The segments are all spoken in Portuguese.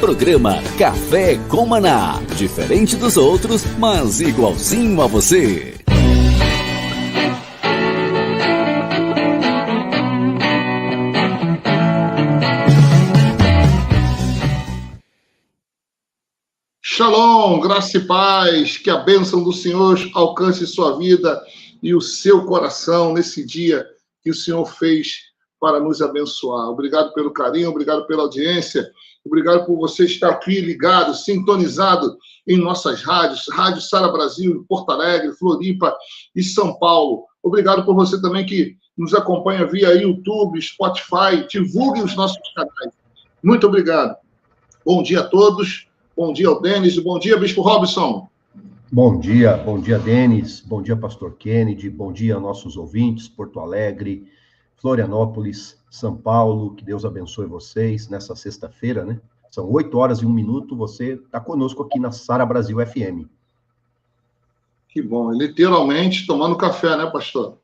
Programa Café com Maná. Diferente dos outros, mas igualzinho a você. Shalom, graça e paz, que a bênção do Senhor alcance sua vida e o seu coração nesse dia que o Senhor fez para nos abençoar. Obrigado pelo carinho, obrigado pela audiência, obrigado por você estar aqui ligado, sintonizado em nossas rádios, Rádio Sara Brasil, Porto Alegre, Floripa e São Paulo. Obrigado por você também que nos acompanha via YouTube, Spotify, divulgue os nossos canais. Muito obrigado. Bom dia a todos. Bom dia ao Denis, bom dia, Bispo Robson. Bom dia, Denis, bom dia, Pastor Kennedy, bom dia a nossos ouvintes, Porto Alegre, Florianópolis, São Paulo, que Deus abençoe vocês nessa sexta-feira, né? São 8h01, você está conosco aqui na Sara Brasil FM. Que bom, literalmente tomando café, né, pastor?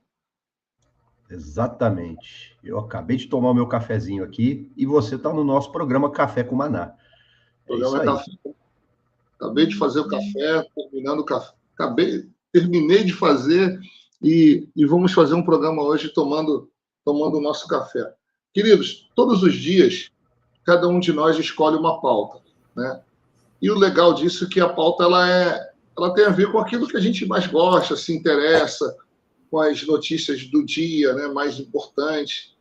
Exatamente, eu acabei de tomar o meu cafezinho aqui e você está no nosso programa Café com Maná. Acabei de fazer o café, terminei de fazer e vamos fazer um programa hoje tomando o nosso café. Queridos, todos os dias, cada um de nós escolhe uma pauta, né? E o legal disso é que a pauta ela tem a ver com aquilo que a gente mais gosta, se interessa, com as notícias do dia, né, mais importantes.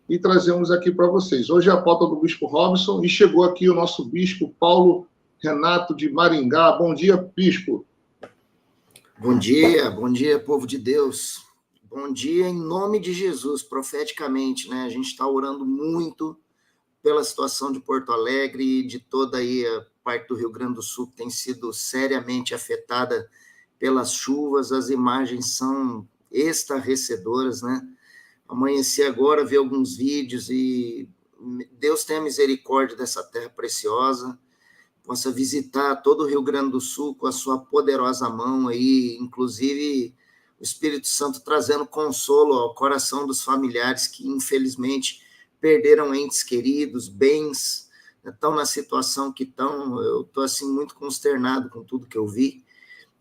E trazemos aqui para vocês. Hoje é a pauta do Bispo Robson e chegou aqui o nosso Bispo Paulo Renato de Maringá. Bom dia, Bispo. Bom dia, povo de Deus. Bom dia em nome de Jesus, profeticamente, né? A gente está orando muito pela situação de Porto Alegre e de toda aí a parte do Rio Grande do Sul que tem sido seriamente afetada pelas chuvas. As imagens são estarrecedoras, né? Amanheci agora, vi alguns vídeos e Deus tenha misericórdia dessa terra preciosa, possa visitar todo o Rio Grande do Sul com a sua poderosa mão aí, inclusive o Espírito Santo trazendo consolo ao coração dos familiares que infelizmente perderam entes queridos, bens, estão na situação que estão. Eu estou assim muito consternado com tudo que eu vi.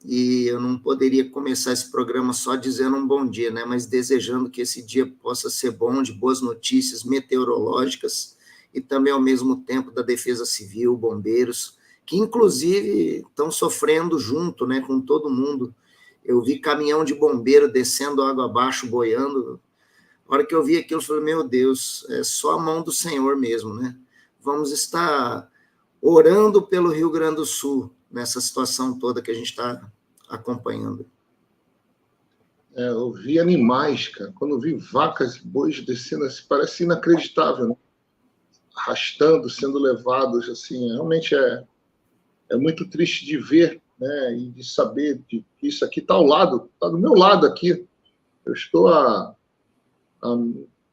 E eu não poderia começar esse programa só dizendo um bom dia, né? Mas desejando que esse dia possa ser bom, de boas notícias meteorológicas e também, ao mesmo tempo, da Defesa Civil, bombeiros, que, inclusive, estão sofrendo junto, né, com todo mundo. Eu vi caminhão de bombeiro descendo água abaixo, boiando. A hora que eu vi aquilo, eu falei, meu Deus, é só a mão do Senhor mesmo, né? Vamos estar orando pelo Rio Grande do Sul, nessa situação toda que a gente está acompanhando. Eu vi animais, cara. Quando eu vi vacas e bois descendo, assim, parece inacreditável, né? Arrastando, sendo levados, assim, realmente é muito triste de ver, né? E de saber que isso aqui está ao lado, está do meu lado aqui. Eu estou a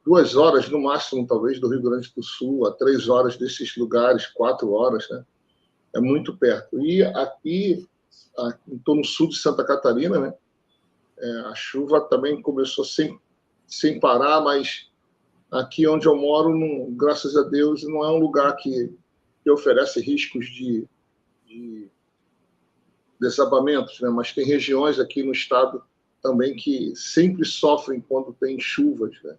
2 horas, no máximo, talvez, do Rio Grande do Sul, a 3 horas desses lugares, 4 horas, né? É muito perto. E aqui, estou no sul de Santa Catarina, né? A chuva também começou sem parar, mas aqui onde eu moro, graças a Deus, não é um lugar que oferece riscos de desabamentos, né? Mas tem regiões aqui no estado também que sempre sofrem quando tem chuvas, né?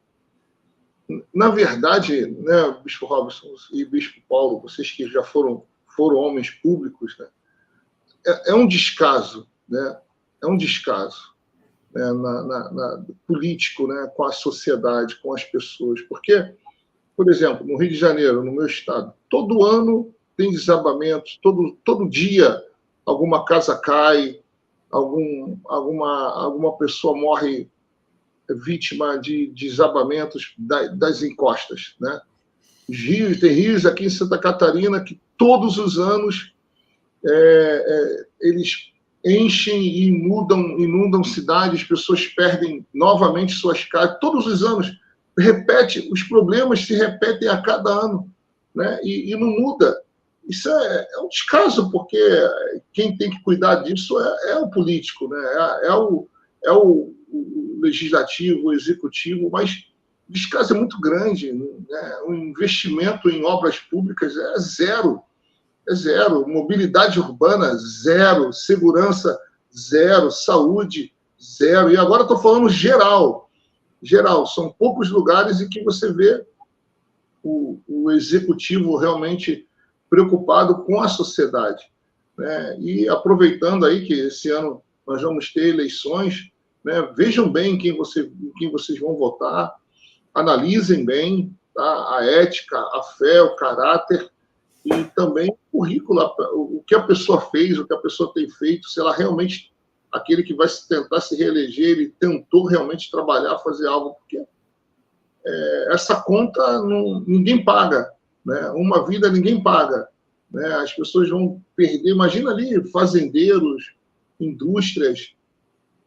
Na verdade, né, Bispo Robson e Bispo Paulo, vocês que já foram homens públicos, né? É um descaso, né? É um descaso, né? Político, né? Com a sociedade, com as pessoas. Porque, por exemplo, no Rio de Janeiro, no meu estado, todo ano tem desabamentos, todo dia alguma casa cai, alguma pessoa morre vítima de desabamentos das encostas, né? Tem rios aqui em Santa Catarina que todos os anos eles enchem e inundam cidades, pessoas perdem novamente suas casas, todos os anos, os problemas se repetem a cada ano, né? E não muda. Isso é um descaso, porque quem tem que cuidar disso é o político, né? É o legislativo, o executivo, mas o descaso é muito grande, né? O investimento em obras públicas é zero. é zero. Mobilidade urbana, zero. Segurança, zero. Saúde, zero. E agora estou falando geral. Geral. São poucos lugares em que você vê o executivo realmente preocupado com a sociedade, né? E aproveitando aí que esse ano nós vamos ter eleições, né? Vejam bem em quem vocês vão votar, analisem bem, tá? A ética, a fé, o caráter e também o currículo, o que a pessoa fez, o que a pessoa tem feito, se ela realmente, aquele que vai tentar se reeleger, ele tentou realmente trabalhar, fazer algo, porque essa conta ninguém paga, né? Uma vida ninguém paga, né? As pessoas vão perder, imagina ali, fazendeiros, indústrias,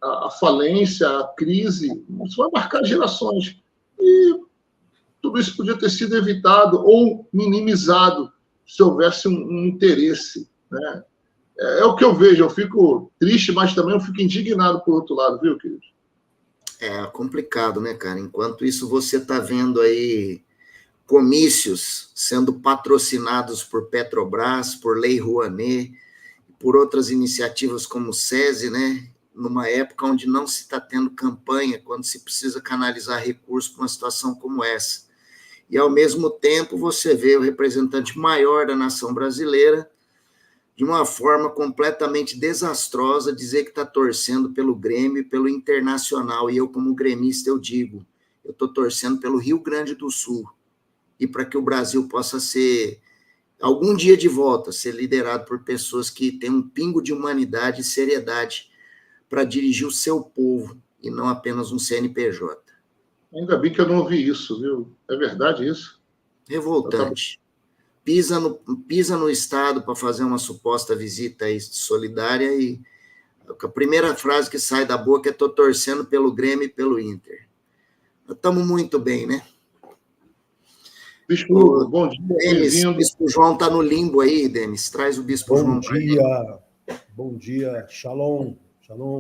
a falência, a crise, isso vai marcar gerações. E tudo isso podia ter sido evitado ou minimizado se houvesse um interesse, né? É o que eu vejo, eu fico triste, mas também eu fico indignado por outro lado, viu, querido? É complicado, né, cara? Enquanto isso, você está vendo aí comícios sendo patrocinados por Petrobras, por Lei Rouanet, por outras iniciativas como o SESI, né? Numa época onde não se está tendo campanha, quando se precisa canalizar recursos para uma situação como essa. E, ao mesmo tempo, você vê o representante maior da nação brasileira, de uma forma completamente desastrosa, dizer que está torcendo pelo Grêmio e pelo Internacional. E eu, como gremista, eu digo, eu estou torcendo pelo Rio Grande do Sul. E para que o Brasil possa ser, algum dia de volta, ser liderado por pessoas que têm um pingo de humanidade e seriedade para dirigir o seu povo, e não apenas um CNPJ. Ainda bem que eu não ouvi isso, viu? É verdade isso? Revoltante. Pisa no Estado para fazer uma suposta visita aí solidária e a primeira frase que sai da boca é: estou torcendo pelo Grêmio e pelo Inter. Estamos muito bem, né? Bispo, bom dia, bem-vindo. O Bispo João está no limbo aí, Denis. Traz o Bispo João. Bom dia, Shalom,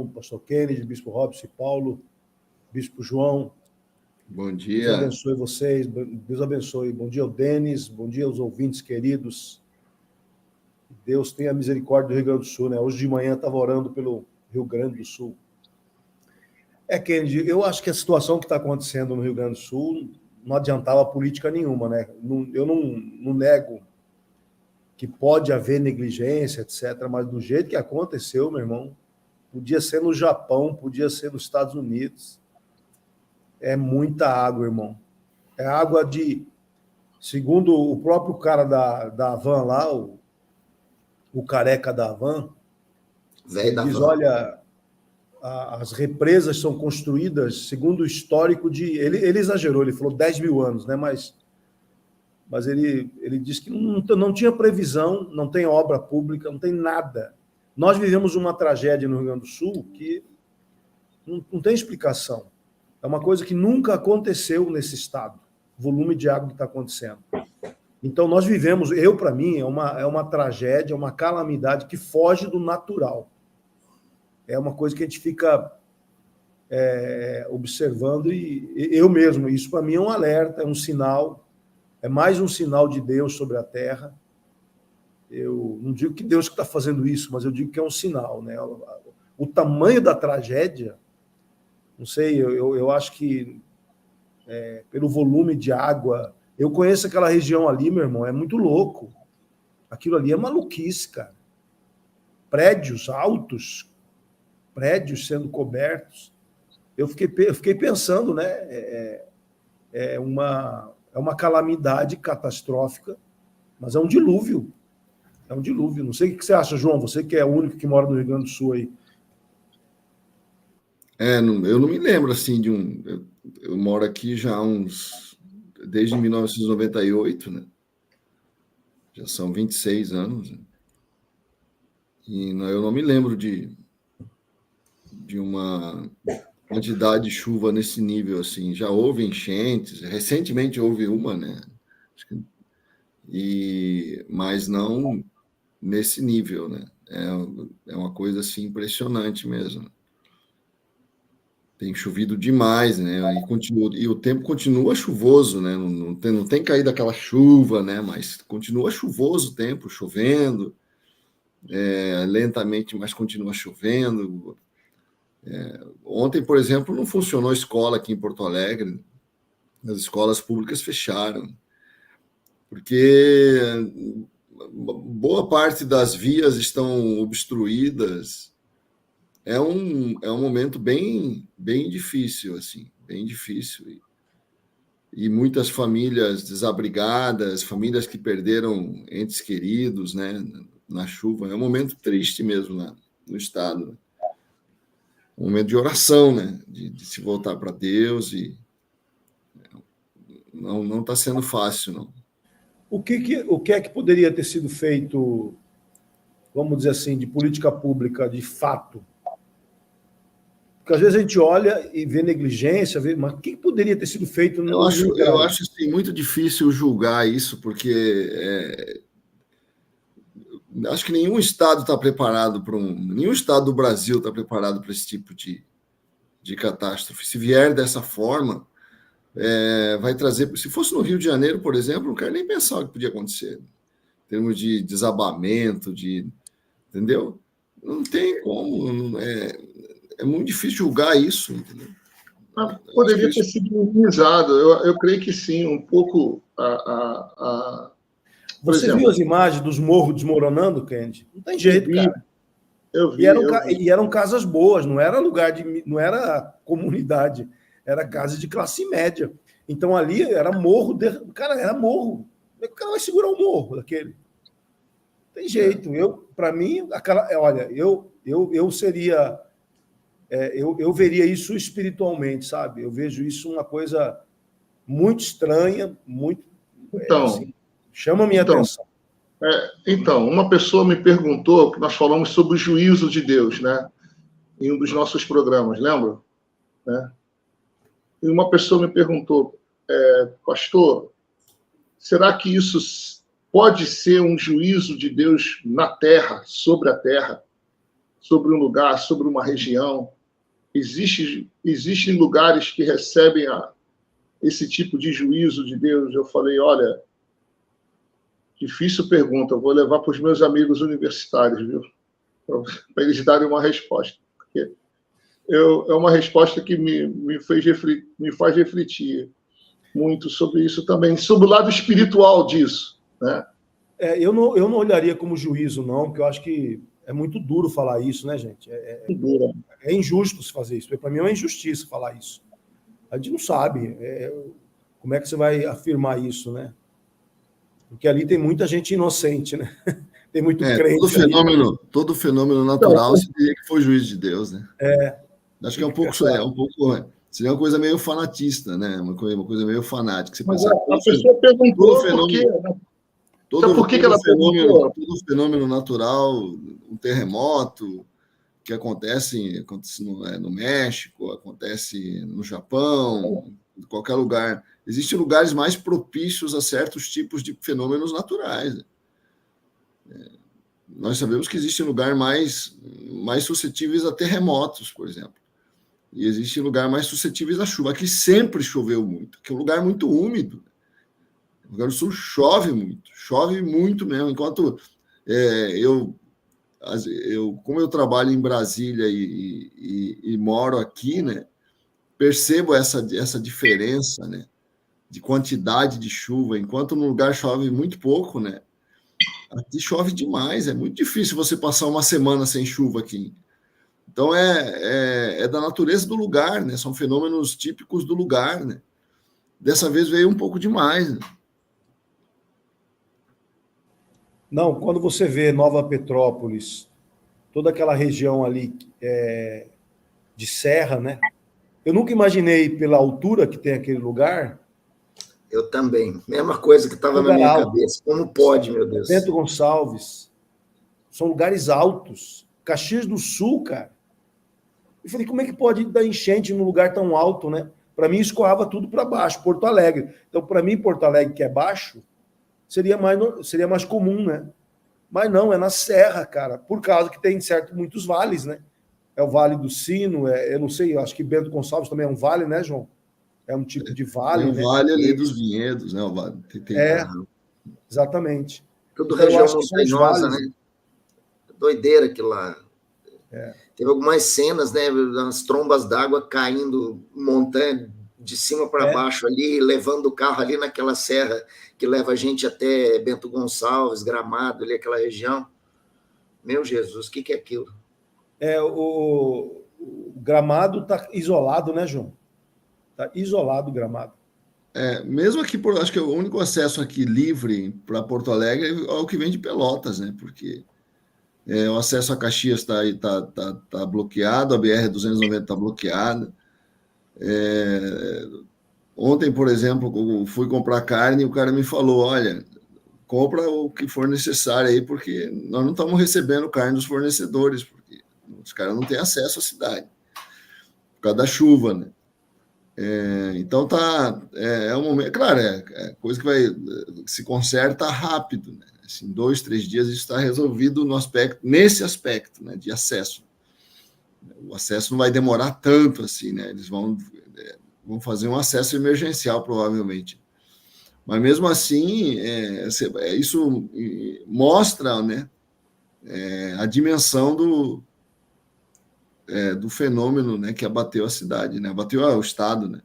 Pastor Kennedy, Bispo Robson e Paulo, Bispo João. Bom dia. Deus abençoe vocês, Deus abençoe. Bom dia ao Denis, bom dia aos ouvintes queridos. Deus tenha misericórdia do Rio Grande do Sul, né? Hoje de manhã eu estava orando pelo Rio Grande do Sul. Kennedy, eu acho que a situação que está acontecendo no Rio Grande do Sul não adiantava política nenhuma, né? Eu não nego que pode haver negligência, etc., mas do jeito que aconteceu, meu irmão, podia ser no Japão, podia ser nos Estados Unidos. É muita água, irmão. É água de... Segundo o próprio cara da van lá, o careca da van, ele diz, olha, as represas são construídas segundo o histórico de... Ele exagerou, ele falou 10 mil anos, né? Mas ele disse que não tinha previsão, não tem obra pública, não tem nada. Nós vivemos uma tragédia no Rio Grande do Sul que não tem explicação. É uma coisa que nunca aconteceu nesse estado, o volume de água que está acontecendo. Então, nós vivemos, para mim, é uma tragédia, uma calamidade que foge do natural. É uma coisa que a gente fica observando e eu mesmo, isso para mim é um alerta, é um sinal, é mais um sinal de Deus sobre a terra. Eu não digo que Deus está fazendo isso, mas eu digo que é um sinal, né? O tamanho da tragédia, não sei, eu acho que pelo volume de água, eu conheço aquela região ali, meu irmão, é muito louco. Aquilo ali é maluquice, cara. Prédios altos, prédios sendo cobertos. Eu fiquei pensando, né? É uma calamidade catastrófica, mas é um dilúvio. É um dilúvio. Não sei o que você acha, João, você que é o único que mora no Rio Grande do Sul aí. Eu não me lembro, assim, de eu moro aqui já desde 1998, né? Já são 26 anos. Né? E eu não me lembro de uma quantidade de chuva nesse nível, assim. Já houve enchentes, recentemente houve uma, né? Mas não nesse nível, né? É uma coisa, assim, impressionante mesmo. Tem chovido demais, né? E o tempo continua chuvoso, né? Não tem caído aquela chuva, né? Mas continua chuvoso o tempo, chovendo, lentamente, mas continua chovendo. Ontem, por exemplo, não funcionou a escola aqui em Porto Alegre. As escolas públicas fecharam, porque boa parte das vias estão obstruídas. É um momento bem difícil, assim, bem difícil. E muitas famílias desabrigadas, famílias que perderam entes queridos, né, na chuva. É um momento triste mesmo no estado. Né? Um momento de oração, né, de se voltar para Deus. E não está sendo fácil, não. O que é que poderia ter sido feito, vamos dizer assim, de política pública, de fato? Porque às vezes a gente olha e vê negligência, mas o que poderia ter sido feito? Eu acho assim, muito difícil julgar isso, porque acho que nenhum estado está preparado nenhum estado do Brasil está preparado para esse tipo de catástrofe. Se vier dessa forma, vai trazer. Se fosse no Rio de Janeiro, por exemplo, não quero nem pensar o que podia acontecer. Em termos de desabamento, entendeu? Não tem como. É muito difícil julgar isso, entendeu? Poderia ter sido minimizado. Eu creio que sim, um pouco. Você viu as imagens dos morros desmoronando, Kendi? Não tem jeito, cara. Eu vi. E eram casas boas, não era não era comunidade, era casa de classe média. Então ali era morro, cara, era morro. Como é que o cara vai segurar um morro daquele? Não tem jeito. Para mim, olha, eu seria. Eu veria isso espiritualmente, sabe? Eu vejo isso uma coisa muito estranha, muito. Então, assim, chama a minha atenção. Então, uma pessoa me perguntou, que nós falamos sobre o juízo de Deus, né? Em um dos nossos programas, lembra? Né? E uma pessoa me perguntou, pastor, será que isso pode ser um juízo de Deus na terra, sobre a terra, sobre um lugar, sobre uma região? Existem lugares que recebem esse tipo de juízo de Deus? Eu falei, olha, difícil pergunta, eu vou levar para os meus amigos universitários, viu? Para eles darem uma resposta. Porque é uma resposta que me faz refletir muito sobre isso também, sobre o lado espiritual disso, né? Eu não olharia como juízo, não, porque eu acho que é muito duro falar isso, né, gente? É injusto se fazer isso. Para mim é uma injustiça falar isso. A gente não sabe como é que você vai afirmar isso, né? Porque ali tem muita gente inocente, né? Tem muito crente. Todo fenômeno natural seria que foi juízo de Deus, né? Acho que seria uma coisa meio fanatista, né? Uma coisa meio fanática. Você Mas a pessoa perguntou por quê, né? Por que ela perguntou? Todo fenômeno natural, um terremoto que acontece no México, acontece no Japão, em qualquer lugar. Existem lugares mais propícios a certos tipos de fenômenos naturais. Nós sabemos que existem lugares mais suscetíveis a terremotos, por exemplo. E existe lugar mais suscetíveis à chuva. Aqui sempre choveu muito, que é um lugar muito úmido. O Rio Grande do Sul chove muito mesmo. Enquanto como eu trabalho em Brasília e moro aqui, né, percebo essa diferença, né, de quantidade de chuva. Enquanto no lugar chove muito pouco, né, aqui chove demais. É muito difícil você passar uma semana sem chuva aqui. Então, é da natureza do lugar, né? São fenômenos típicos do lugar, né? Dessa vez veio um pouco demais. Né? Não, quando você vê Nova Petrópolis, toda aquela região ali de serra, né? Eu nunca imaginei, pela altura que tem aquele lugar... Eu também. Mesma coisa que estava na minha cabeça. Como pode, meu Deus? Bento Gonçalves. São lugares altos. Caxias do Sul, cara. Eu falei, como é que pode dar enchente num lugar tão alto, né? Para mim, escoava tudo para baixo, Porto Alegre. Então, para mim, Porto Alegre, que é baixo, seria mais comum, né? Mas não, é na serra, cara, por causa que tem muitos vales, né? é o Vale do Sino, eu não sei, eu acho que Bento Gonçalves também é um vale, né, João? É um tipo de vale, tem o né? vale ali dos vinhedos, né? O vale, Exatamente. Tudo Então, eu região acho que são os montanhosa, vales. né? Doideira aquilo lá. Teve algumas cenas, né? As trombas d'água caindo montanha de cima para baixo ali, levando o carro ali naquela serra que leva a gente até Bento Gonçalves, Gramado, ali aquela região. Meu Jesus, o que é aquilo? O Gramado está isolado, né, João? Está isolado o Gramado. Mesmo aqui, acho que o único acesso aqui livre para Porto Alegre é o que vem de Pelotas, né? Porque o acesso a Caxias tá bloqueado, a BR-290 está bloqueada. Ontem, por exemplo, eu fui comprar carne e o cara me falou, olha, compra o que for necessário aí, porque nós não estamos recebendo carne dos fornecedores, porque os caras não têm acesso à cidade, por causa da chuva, né? Então é um momento, claro, é coisa que se conserta rápido, né? Assim, 2, 3 dias isso está resolvido nesse aspecto, né, de acesso. O acesso não vai demorar tanto assim, né? Eles vão fazer um acesso emergencial, provavelmente. Mas mesmo assim, isso mostra, né, a dimensão do fenômeno, né, que abateu a cidade, né? Abateu o estado, né?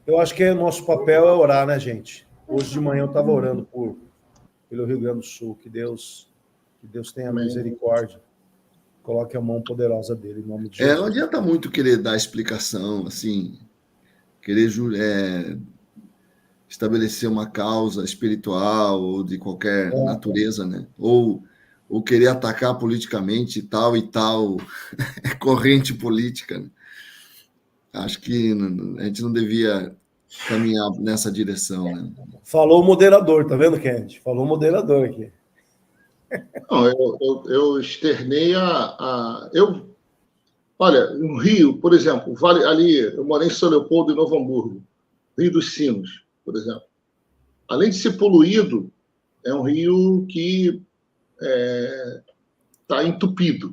Eu acho que nosso papel é orar, né, gente? Hoje de manhã eu estava orando pelo Rio Grande do Sul, que Deus tenha misericórdia, coloque a mão poderosa dele, em nome de Jesus. Não adianta muito querer dar explicação, assim, querer estabelecer uma causa espiritual ou de qualquer natureza, né? Ou querer atacar politicamente tal e tal corrente política, né? Acho que a gente não devia caminhar nessa direção, né? Falou o moderador, tá vendo, Kennedy? Falou o moderador aqui. Não, eu externei olha, no Rio, por exemplo, ali, eu morei em São Leopoldo e Novo Hamburgo, Rio dos Sinos, por exemplo. Além de ser poluído, é um rio que está entupido,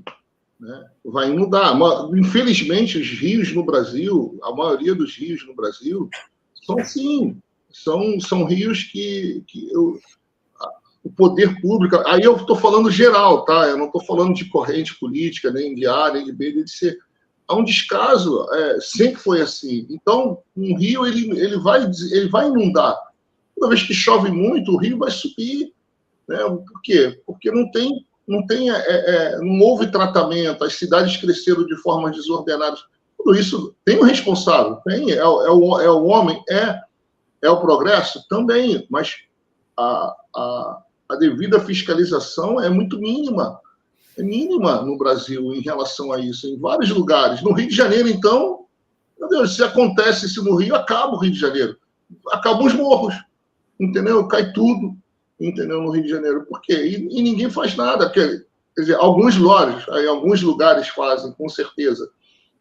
né? Vai inundar. Infelizmente, os rios no Brasil, a maioria dos rios no Brasil, são assim, são rios que o poder público... Aí eu estou falando geral, tá? Eu não estou falando de corrente política, nem de A, nem de B, nem de C. Há um descaso, sempre foi assim. Então, um rio ele vai inundar. Toda vez que chove muito, o rio vai subir, né? Por quê? Porque não houve tratamento, as cidades cresceram de forma desordenada. Tudo isso tem um responsável, tem, é o homem, é o progresso também, mas a devida fiscalização é muito mínima. É mínima no Brasil em relação a isso, em vários lugares. No Rio de Janeiro, então, meu Deus, se acontece isso no Rio, acaba o Rio de Janeiro. Acabam os morros, entendeu? Cai tudo, entendeu? No Rio de Janeiro. Por quê? E ninguém faz nada. Quer dizer, alguns lugares fazem, com certeza,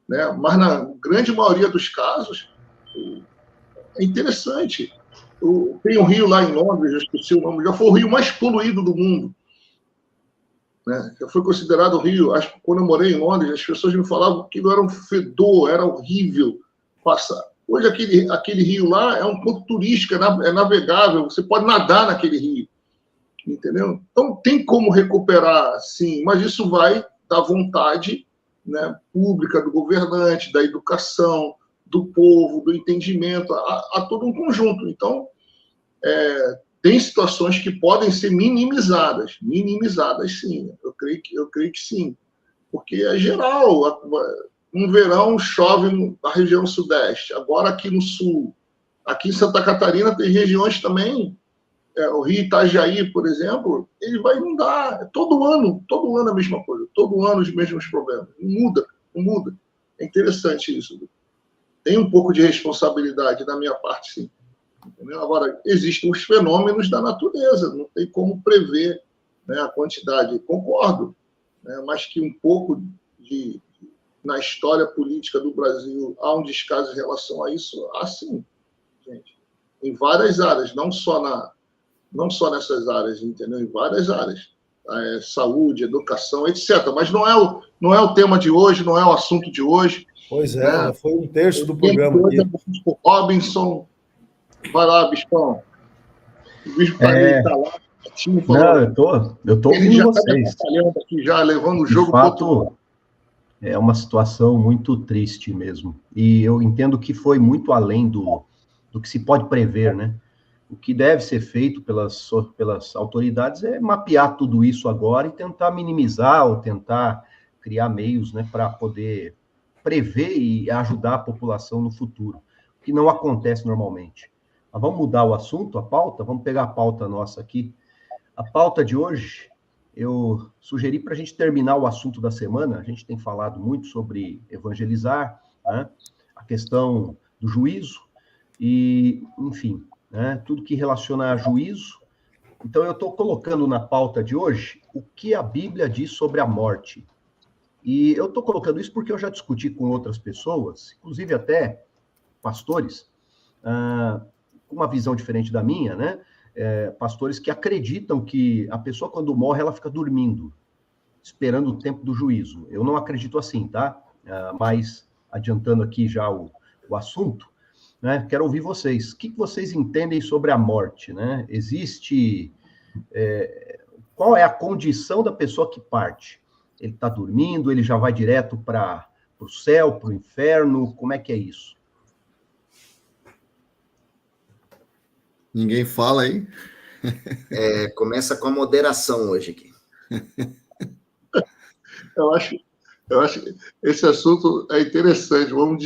né? Mas na grande maioria dos casos, é interessante. Tem um rio lá em Londres, eu esqueci o nome, já foi o rio mais poluído do mundo, né? Já foi considerado o rio, acho que quando eu morei em Londres, as pessoas me falavam que não era um fedor, era horrível passar. Hoje aquele rio lá é um ponto turístico, é navegável, você pode nadar naquele rio, entendeu? Então tem como recuperar, sim, mas isso vai da vontade, né, pública do governante, da educação, do povo, do entendimento, a todo um conjunto. Então, tem situações que podem ser minimizadas sim, eu creio que sim, porque é geral. No verão chove na região sudeste, agora aqui no sul, aqui em Santa Catarina tem regiões também, o Rio Itajaí, por exemplo, ele vai inundar, todo ano a mesma coisa, todo ano os mesmos problemas, não muda. É interessante isso. Tem um pouco de responsabilidade da minha parte, sim. Entendeu? Agora, existem os fenômenos da natureza, não tem como prever, né, a quantidade. Concordo, né, mas que um pouco na história política do Brasil há um descaso em relação a isso, sim, gente. Em várias áreas, não só nessas áreas, entendeu? Em várias áreas. saúde, educação, etc. Mas não é o tema de hoje, não é o assunto de hoje. Pois é, né? foi um terço do programa Hoje aqui. é o Bispo Robinson. Vai lá, Bispão. O Bispo está meio calado. Não, eu tô Ele ouvindo já está vocês. atrapalhando aqui, já levando o De jogo para outro lado. fato, é uma situação muito triste mesmo. E eu entendo que foi muito além do que se pode prever, né? O que deve ser feito pelas autoridades é mapear tudo isso agora e tentar minimizar ou tentar criar meios, né, para poder prever e ajudar a população no futuro, o que não acontece normalmente. Mas vamos mudar o assunto, a pauta? Vamos pegar a pauta nossa aqui. A pauta de hoje, eu sugeri para a gente terminar o assunto da semana. A gente tem falado muito sobre evangelizar, né, a questão do juízo e, enfim, né, tudo que relaciona a juízo. Então, eu estou colocando na pauta de hoje o que a Bíblia diz sobre a morte. E eu estou colocando isso porque eu já discuti com outras pessoas, inclusive até pastores, com uma visão diferente da minha, né? Pastores que acreditam que a pessoa, quando morre, ela fica dormindo, esperando o tempo do juízo. Eu não acredito assim, tá? Mas, adiantando aqui já o assunto, né? Quero ouvir vocês. O que vocês entendem sobre a morte, né? Existe... qual é a condição da pessoa que parte? Ele está dormindo, ele já vai direto para o céu, para o inferno? Como é que é isso? Ninguém fala aí? Começa com a moderação hoje aqui. Eu acho que esse assunto é interessante. Vamos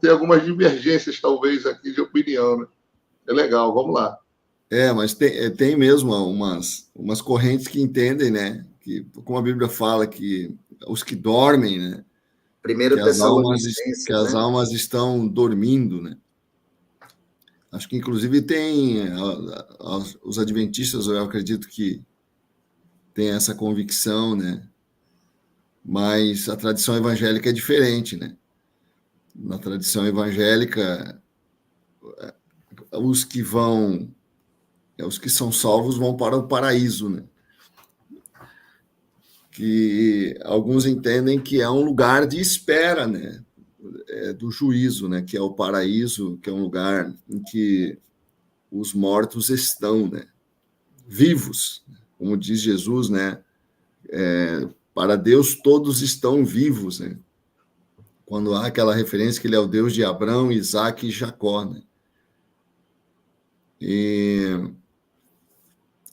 ter algumas divergências, talvez, aqui de opinião. Né? É legal, vamos lá. Mas tem mesmo umas correntes que entendem, né? Que, como a Bíblia fala, que os que dormem, né? Primeiro Tessalonicenses, que as almas estão dormindo, né? Acho que, inclusive, tem os adventistas, eu acredito que tem essa convicção, né? Mas a tradição evangélica é diferente, né? Na tradição evangélica, os que são salvos vão para o paraíso, né? Que alguns entendem que é um lugar de espera, né? Do juízo, né? Que é o paraíso, que é um lugar em que os mortos estão, né? Vivos, como diz Jesus, né? Para Deus todos estão vivos, né? Quando há aquela referência que ele é o Deus de Abraão, Isaac e Jacó, né? E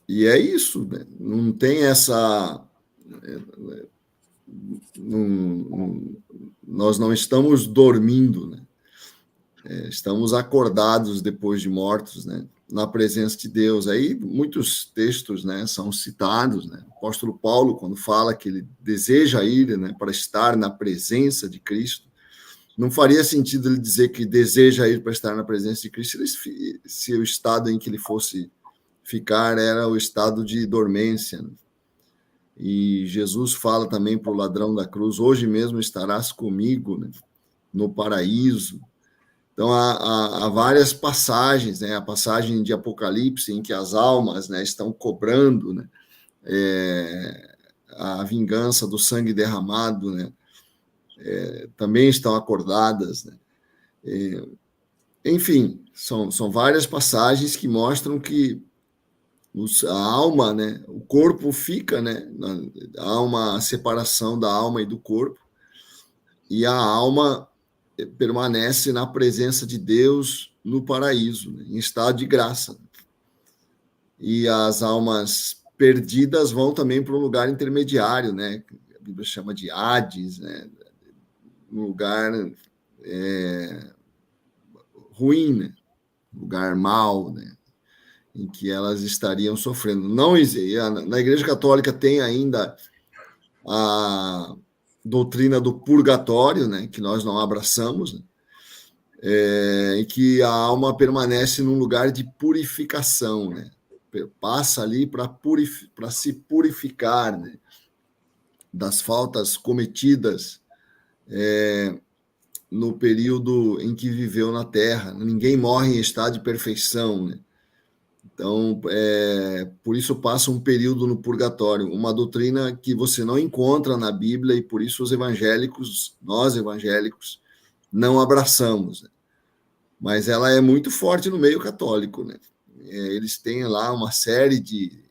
é isso, né? Não tem essa... nós não estamos dormindo, né? Estamos acordados depois de mortos, né? Na presença de Deus. Aí muitos textos, né, são citados, né? O apóstolo Paulo, quando fala que ele deseja ir, né, para estar na presença de Cristo, não faria sentido ele dizer que deseja ir para estar na presença de Cristo se o estado em que ele fosse ficar era o estado de dormência, né? E Jesus fala também para o ladrão da cruz: hoje mesmo estarás comigo, né, no paraíso. Então, há várias passagens, né? A passagem de Apocalipse, em que as almas, né, estão cobrando, né, a vingança do sangue derramado, né? Também estão acordadas, né? Enfim, são várias passagens que mostram que a alma, né, o corpo fica, né, há uma separação da alma e do corpo, e a alma permanece na presença de Deus no paraíso, né, em estado de graça. E as almas perdidas vão também para um lugar intermediário, né, que a Bíblia chama de Hades, né, um lugar ruim, né, lugar mau, né, em que elas estariam sofrendo. Na Igreja Católica tem ainda a doutrina do purgatório, né, que nós não abraçamos, né, em que a alma permanece num lugar de purificação, né, passa ali para se purificar, né, das faltas cometidas no período em que viveu na Terra. Ninguém morre em estado de perfeição, né? Então, por isso passa um período no purgatório, uma doutrina que você não encontra na Bíblia e por isso nós evangélicos, não abraçamos, né? Mas ela é muito forte no meio católico, né? Eles têm lá uma série de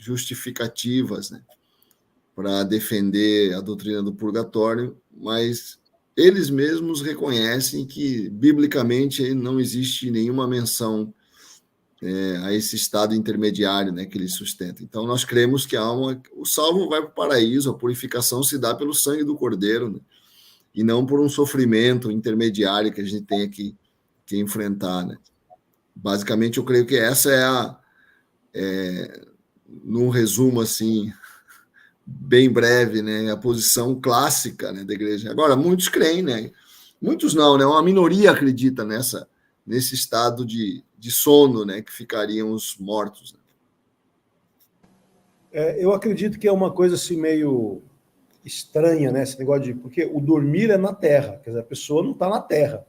justificativas, né, para defender a doutrina do purgatório, mas eles mesmos reconhecem que, biblicamente, não existe nenhuma menção a esse estado intermediário, né, que eles sustentam. Então, nós cremos que o salvo vai para o paraíso, a purificação se dá pelo sangue do Cordeiro, né, e não por um sofrimento intermediário que a gente tem que enfrentar, né. Basicamente, eu creio que essa num resumo assim, bem breve, né, a posição clássica, né, da igreja. Agora, muitos creem, né? Muitos não, né? Uma minoria acredita nesse estado de sono, né, que ficariam os mortos. Né? Eu acredito que é uma coisa assim meio estranha, né? Esse negócio porque o dormir é na terra, quer dizer, a pessoa não está na terra.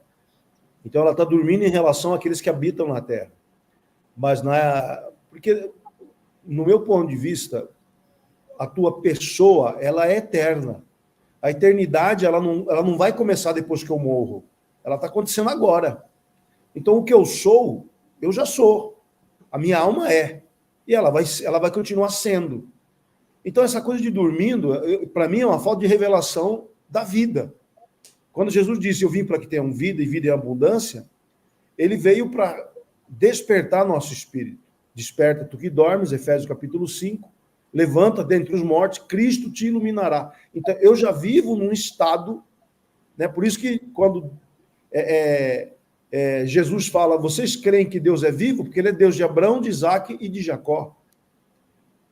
Então ela está dormindo em relação àqueles que habitam na terra. Mas porque, no meu ponto de vista, a tua pessoa, ela é eterna. A eternidade, ela não vai começar depois que eu morro. Ela está acontecendo agora. Então, o que eu sou, eu já sou. A minha alma é. E ela vai continuar sendo. Então, essa coisa de dormindo, para mim, é uma falta de revelação da vida. Quando Jesus disse, eu vim para que tenham vida e vida em abundância, ele veio para despertar nosso espírito. Desperta tu que dormes, Efésios capítulo 5, levanta dentre os mortos, Cristo te iluminará. Então, eu já vivo num estado, né? Por isso que quando Jesus fala, vocês creem que Deus é vivo? Porque ele é Deus de Abraão, de Isaac e de Jacó.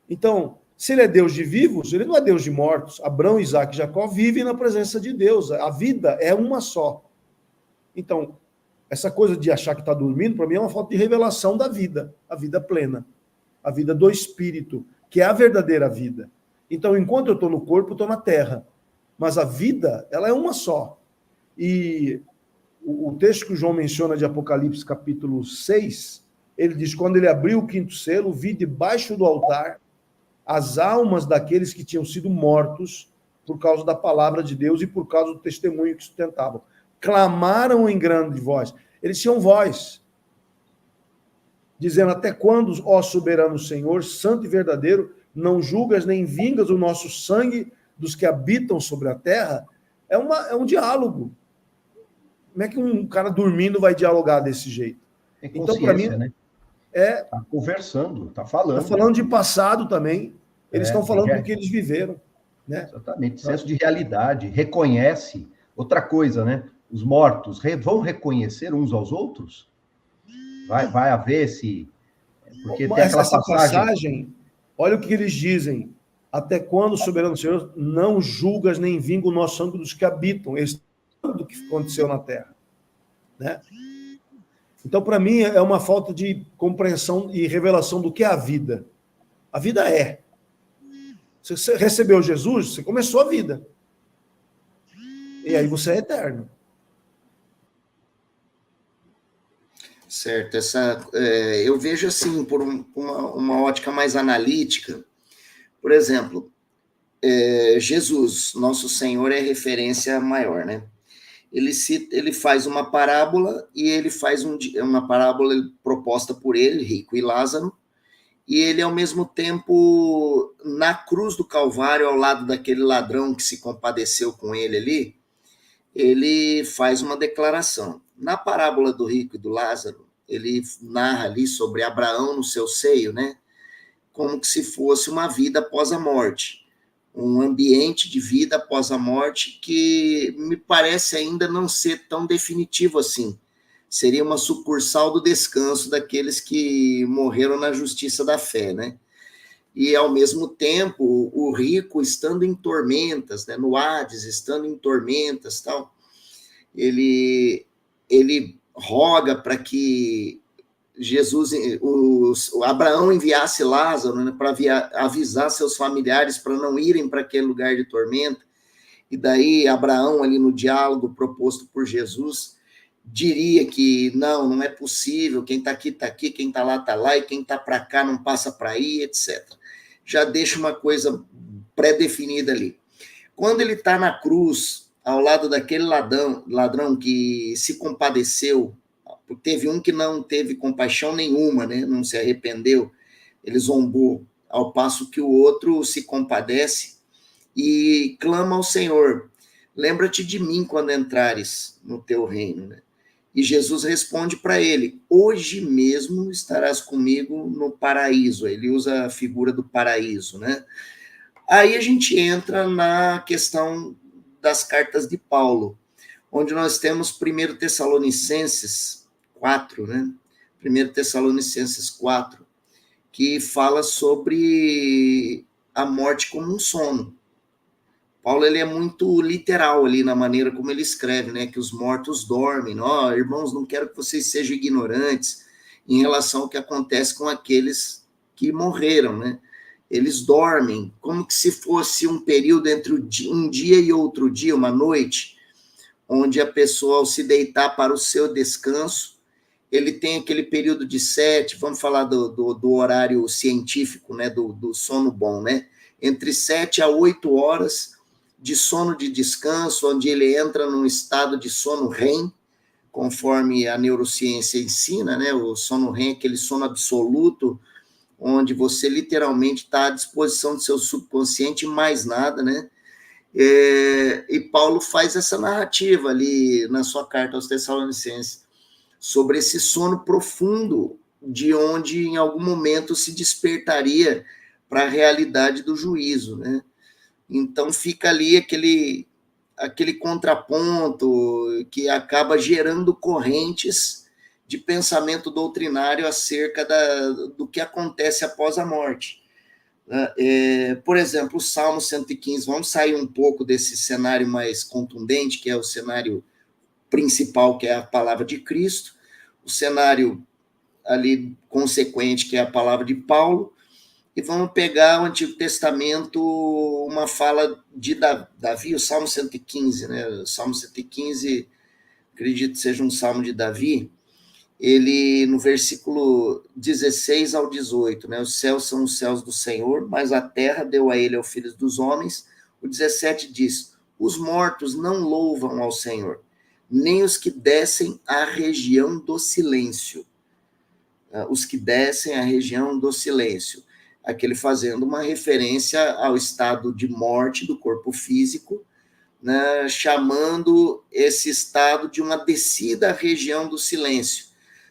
Então, se ele é Deus de vivos, ele não é Deus de mortos. Abraão, Isaac e Jacó vivem na presença de Deus. A vida é uma só. Então, essa coisa de achar que está dormindo, para mim, é uma falta de revelação da vida, a vida plena, a vida do Espírito, que é a verdadeira vida. Então, enquanto eu estou no corpo, eu estou na terra. Mas a vida, ela é uma só. E o texto que o João menciona de Apocalipse, capítulo 6, ele diz, quando ele abriu o 5º selo, vi debaixo do altar as almas daqueles que tinham sido mortos por causa da palavra de Deus e por causa do testemunho que sustentavam. Clamaram em grande voz. Eles tinham voz, dizendo, até quando, ó soberano Senhor, santo e verdadeiro, não julgas nem vingas o nosso sangue dos que habitam sobre a terra? É um diálogo. Como é que um cara dormindo vai dialogar desse jeito? É então, para mim, né? Está conversando, está falando. Está falando de passado também. Eles estão falando do que eles viveram. Né? Exatamente, senso de realidade, reconhece. Outra coisa, né? Os mortos vão reconhecer uns aos outros? Vai haver esse... Porque tem aquela passagem... Olha o que eles dizem. Até quando, soberano Senhor, não julgas nem vinga o nosso sangue dos que habitam. Eles sabem do que aconteceu na terra. Né? Então, para mim, é uma falta de compreensão e revelação do que é a vida. A vida é. Você recebeu Jesus, você começou a vida. E aí você é eterno. Certo. Eu vejo assim, por uma ótica mais analítica. Por exemplo, Jesus, nosso Senhor, é referência maior, né? Ele faz uma parábola e ele faz uma parábola proposta por ele, Rico e Lázaro, e ele, ao mesmo tempo, na cruz do Calvário, ao lado daquele ladrão que se compadeceu com ele ali, ele faz uma declaração. Na parábola do Rico e do Lázaro, ele narra ali sobre Abraão no seu seio, né? Como que se fosse uma vida após a morte. Um ambiente de vida após a morte que me parece ainda não ser tão definitivo assim. Seria uma sucursal do descanso daqueles que morreram na justiça da fé, né? E, ao mesmo tempo, o rico, estando em tormentas, né, no Hades, estando em tormentas, tal, ele roga para que o Abraão enviasse Lázaro, né, para avisar seus familiares para não irem para aquele lugar de tormenta. E daí Abraão, ali no diálogo proposto por Jesus, diria que não é possível, quem está aqui, quem está lá, e quem está para cá não passa para aí, etc. Já deixa uma coisa pré-definida ali. Quando ele está na cruz, ao lado daquele ladrão que se compadeceu, teve um que não teve compaixão nenhuma, né? Não se arrependeu, ele zombou, ao passo que o outro se compadece e clama ao Senhor, lembra-te de mim quando entrares no teu reino, né? E Jesus responde para ele, hoje mesmo estarás comigo no paraíso. Ele usa a figura do paraíso, né? Aí a gente entra na questão das cartas de Paulo, onde nós temos 1 Tessalonicenses 4, né? 1 Tessalonicenses 4, que fala sobre a morte como um sono. Paulo, ele é muito literal ali na maneira como ele escreve, né? Que os mortos dormem. Irmãos, não quero que vocês sejam ignorantes em relação ao que acontece com aqueles que morreram, né? Eles dormem, como que se fosse um período entre um dia e outro dia, uma noite, onde a pessoa, ao se deitar para o seu descanso, ele tem aquele período de 7, vamos falar do horário científico, né? Do sono bom, né? Entre 7 a 8 horas de sono de descanso, onde ele entra num estado de sono REM, conforme a neurociência ensina, né? O sono REM é aquele sono absoluto, onde você literalmente está à disposição do seu subconsciente e mais nada, né? E Paulo faz essa narrativa ali na sua carta aos Tessalonicenses, sobre esse sono profundo, de onde em algum momento se despertaria para a realidade do juízo, né? Então fica ali aquele contraponto que acaba gerando correntes de pensamento doutrinário acerca do que acontece após a morte. Por exemplo, o Salmo 115, vamos sair um pouco desse cenário mais contundente, que é o cenário principal, que é a palavra de Cristo, o cenário ali consequente, que é a palavra de Paulo, e vamos pegar o Antigo Testamento, uma fala de Davi, o Salmo 115, né? O Salmo 115, acredito que seja um salmo de Davi, ele, no versículo 16 ao 18, né? Os céus são os céus do Senhor, mas a terra deu a ele, aos filhos dos homens. O 17 diz, os mortos não louvam ao Senhor, nem os que descem à região do silêncio. Os que descem à região do silêncio. Aquele fazendo uma referência ao estado de morte do corpo físico, né, chamando esse estado de uma descida à região do silêncio.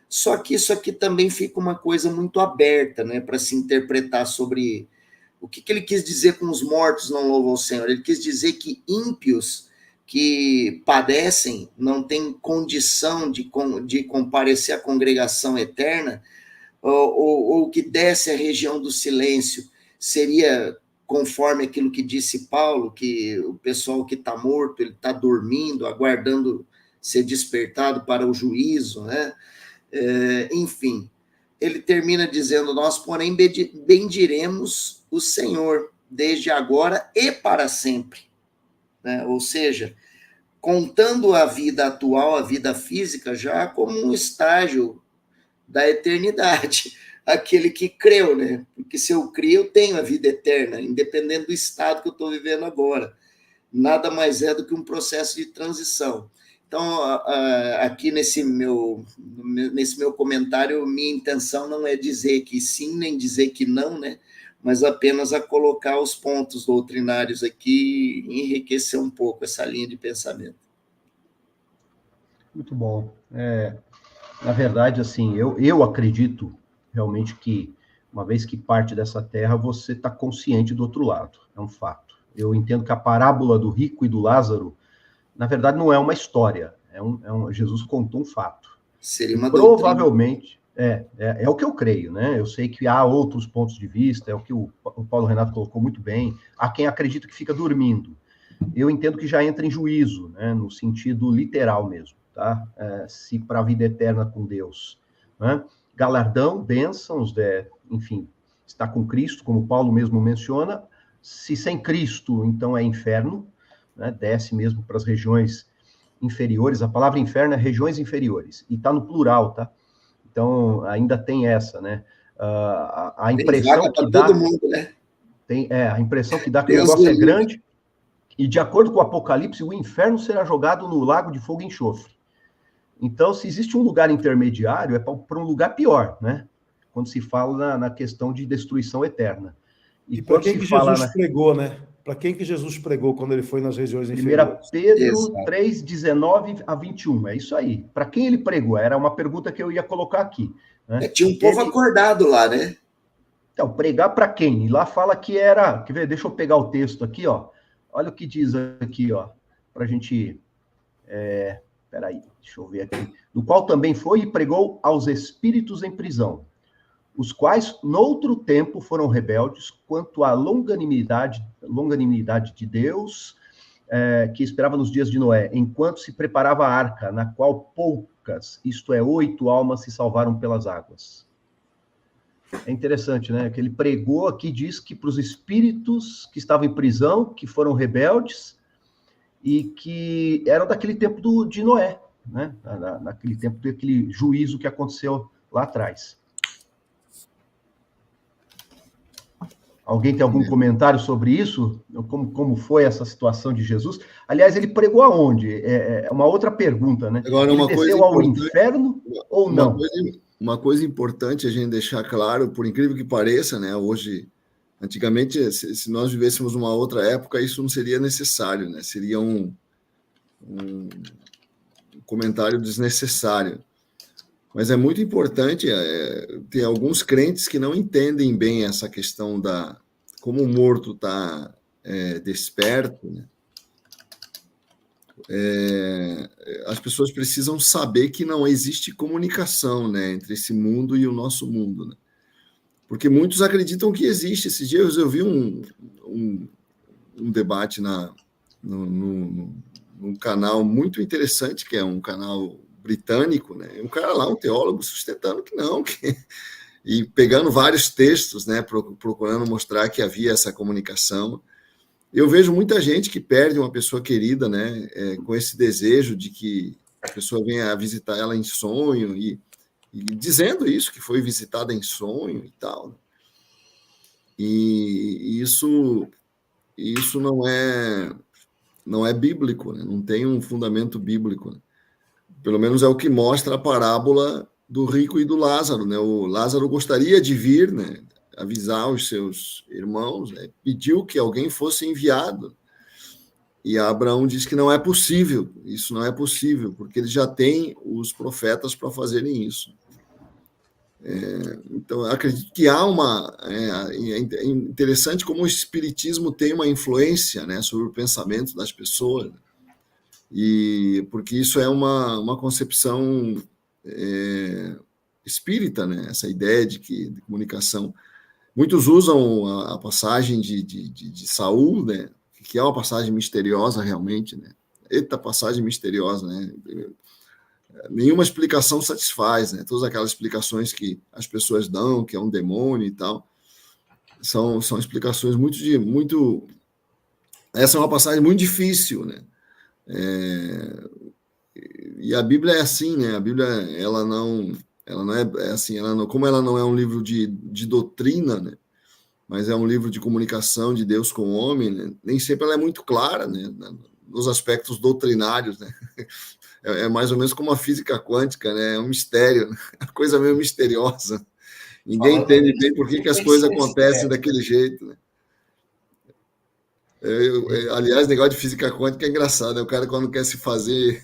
Só que isso aqui também fica uma coisa muito aberta, né, para se interpretar sobre o que ele quis dizer com os mortos não louvam ao Senhor. Ele quis dizer que ímpios que padecem, não têm condição de comparecer à congregação eterna, ou que desce à região do silêncio, seria conforme aquilo que disse Paulo, que o pessoal que está morto, ele está dormindo, aguardando ser despertado para o juízo, né? Enfim, ele termina dizendo, nós, porém, bendiremos o Senhor, desde agora e para sempre. Né? Ou seja, contando a vida atual, a vida física, já como um estágio da eternidade, aquele que creu, né? Porque se eu criei, eu tenho a vida eterna, independente do estado que eu estou vivendo agora. Nada mais é do que um processo de transição. Então, aqui nesse meu comentário, minha intenção não é dizer que sim, nem dizer que não, né? Mas apenas a colocar os pontos doutrinários aqui e enriquecer um pouco essa linha de pensamento. Muito bom. Na verdade, assim, eu acredito realmente que, uma vez que parte dessa terra, você está consciente do outro lado, é um fato. Eu entendo que a parábola do rico e do Lázaro, na verdade, não é uma história, Jesus contou um fato. Seria uma provavelmente, é o que eu creio, né? Eu sei que há outros pontos de vista, é o que o Paulo Renato colocou muito bem, há quem acredita que fica dormindo. Eu entendo que já entra em juízo, né? No sentido literal mesmo. Tá? Se para a vida eterna com Deus, né? Galardão, bênçãos, enfim, está com Cristo, como Paulo mesmo menciona. Se sem Cristo, então é inferno, né? Desce mesmo para as regiões inferiores, a palavra inferno é regiões inferiores, e está no plural, tá? Então, ainda tem essa, né? A impressão que dá... todo mundo, né? A impressão que dá que o negócio é grande, e de acordo com o Apocalipse, o inferno será jogado no lago de fogo e enxofre. Então, se existe um lugar intermediário, é para um lugar pior, né? Quando se fala na questão de destruição eterna. E para quem que Jesus pregou, né? Para quem que Jesus pregou quando ele foi nas regiões inferiores? 1 Pedro 3, 19 a 21, é isso aí. Para quem ele pregou? Era uma pergunta que eu ia colocar aqui. Né? Tinha um povo acordado lá, né? Então, pregar para quem? E lá fala que era... Quer ver? Deixa eu pegar o texto aqui, ó. Olha o que diz aqui, ó. Para a gente... Peraí, deixa eu ver aqui. Do qual também foi e pregou aos espíritos em prisão, os quais, noutro tempo, foram rebeldes quanto à longanimidade de Deus, que esperava nos dias de Noé, enquanto se preparava a arca, na qual poucas, isto é, 8 almas se salvaram pelas águas. É interessante, né? Que ele pregou aqui, diz que para os espíritos que estavam em prisão, que foram rebeldes, e que eram daquele tempo de Noé, né? Naquele tempo daquele juízo que aconteceu lá atrás. Alguém tem algum comentário sobre isso? Como foi essa situação de Jesus? Aliás, ele pregou aonde? É uma outra pergunta, né? Agora, ele desceu ao inferno ou não? Uma coisa importante a gente deixar claro, por incrível que pareça, né? Hoje, antigamente, se nós vivêssemos uma outra época, isso não seria necessário, né? Seria um comentário desnecessário. Mas é muito importante, tem alguns crentes que não entendem bem essa questão da como o morto está desperto, né? As pessoas precisam saber que não existe comunicação, né, entre esse mundo e o nosso mundo, né? Porque muitos acreditam que existe. Esses dias eu vi um debate num canal muito interessante, que é um canal britânico, né? Um cara lá, um teólogo, sustentando que não, e pegando vários textos, né, procurando mostrar que havia essa comunicação. Eu vejo muita gente que perde uma pessoa querida, né, com esse desejo de que a pessoa venha visitar ela em sonho, e dizendo isso, que foi visitada em sonho e tal. E isso não é bíblico, né? Não tem um fundamento bíblico, né? Pelo menos é o que mostra a parábola do rico e do Lázaro, né? O Lázaro gostaria de vir, né, avisar os seus irmãos, né? Pediu que alguém fosse enviado. E Abraão diz que não é possível, isso não é possível, porque ele já tem os profetas para fazerem isso. Então, eu acredito que há é interessante como o espiritismo tem uma influência, né, sobre o pensamento das pessoas, e porque isso é uma concepção espírita, né, essa ideia de comunicação. Muitos usam a passagem de Saul, né, que é uma passagem misteriosa realmente, né? Eita, passagem misteriosa, né? Nenhuma explicação satisfaz, né? Todas aquelas explicações que as pessoas dão, que é um demônio e tal, são explicações muito... Essa é uma passagem muito difícil, né? E a Bíblia é assim, né? A Bíblia, ela não é assim, como ela não é um livro de doutrina, né? Mas é um livro de comunicação de Deus com o homem, né? Nem sempre ela é muito clara, né, nos aspectos doutrinários, né? É mais ou menos como a física quântica, né? É um mistério, né? A coisa meio misteriosa. Ninguém entende bem por que as coisas acontecem daquele jeito, né? Aliás, negócio de física quântica é engraçado, né? O cara, quando quer se fazer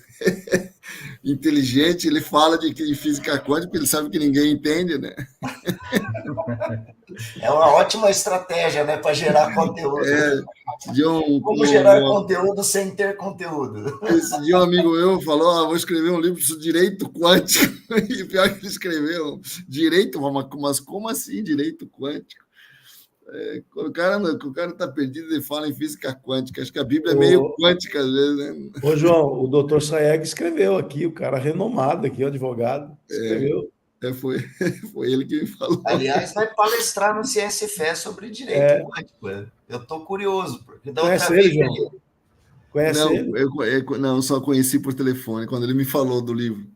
inteligente, ele fala de física quântica, porque ele sabe que ninguém entende, né? É uma ótima estratégia, né, para gerar conteúdo. Como gerar conteúdo sem ter conteúdo. Esse dia um amigo meu falou, vou escrever um livro sobre direito quântico. E pior que ele escreveu, direito, mas como assim direito quântico? Quando o cara está perdido, ele fala em física quântica. Acho que a Bíblia é meio quântica às vezes, né? Ô, João, o doutor Sayeg escreveu aqui, o cara renomado aqui, o advogado, escreveu. Foi ele que me falou. Aliás, vai palestrar no CSFE sobre direito quântico. Eu estou curioso. Porque Conhece ele, João? Conhece Não, ele? eu só conheci por telefone, quando ele me falou do livro.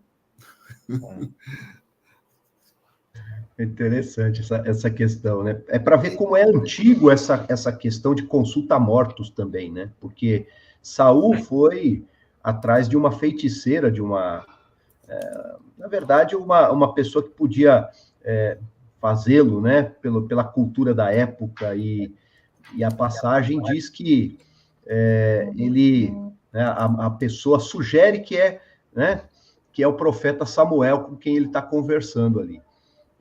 É interessante essa questão, né? É para ver como é antigo essa questão de consulta a mortos também, né? Porque Saul foi atrás de uma feiticeira, na verdade, uma pessoa que podia fazê-lo, né? Pela cultura da época, e a passagem diz que né, a pessoa sugere né, que é o profeta Samuel com quem ele está conversando ali.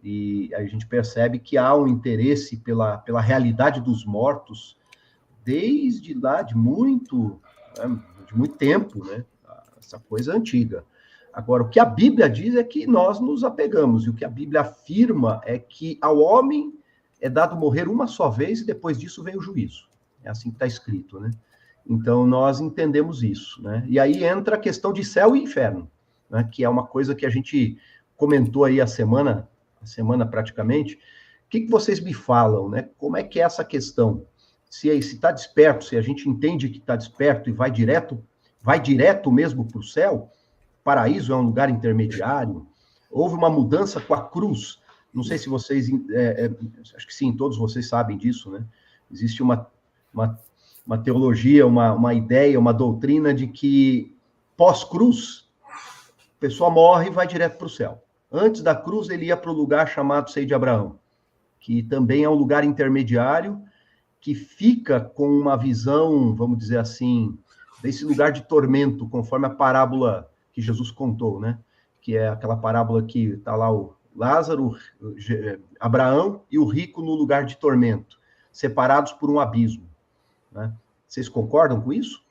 E a gente percebe que há um interesse pela realidade dos mortos desde lá de muito tempo, né? Essa coisa antiga. Agora, o que a Bíblia diz é que nós nos apegamos, e o que a Bíblia afirma é que ao homem é dado morrer uma só vez e depois disso vem o juízo. É assim que está escrito, né? Então, nós entendemos isso, né? E aí entra a questão de céu e inferno, né? Que é uma coisa que a gente comentou aí a semana praticamente. O que vocês me falam, né? Como é que é essa questão? Se está desperto, se a gente entende que está desperto e vai direto mesmo para o céu, paraíso é um lugar intermediário, houve uma mudança com a cruz. Não sei se vocês, acho que sim, todos vocês sabem disso, né? Existe uma teologia, uma ideia, uma doutrina de que pós-cruz, a pessoa morre e vai direto para o céu. Antes da cruz, ele ia para o lugar chamado Seio de Abraão, que também é um lugar intermediário, que fica com uma visão, vamos dizer assim, desse lugar de tormento, conforme a parábola que Jesus contou, né? Que é aquela parábola que está lá o Lázaro, Abraão e o rico no lugar de tormento, separados por um abismo, né? Vocês concordam com isso?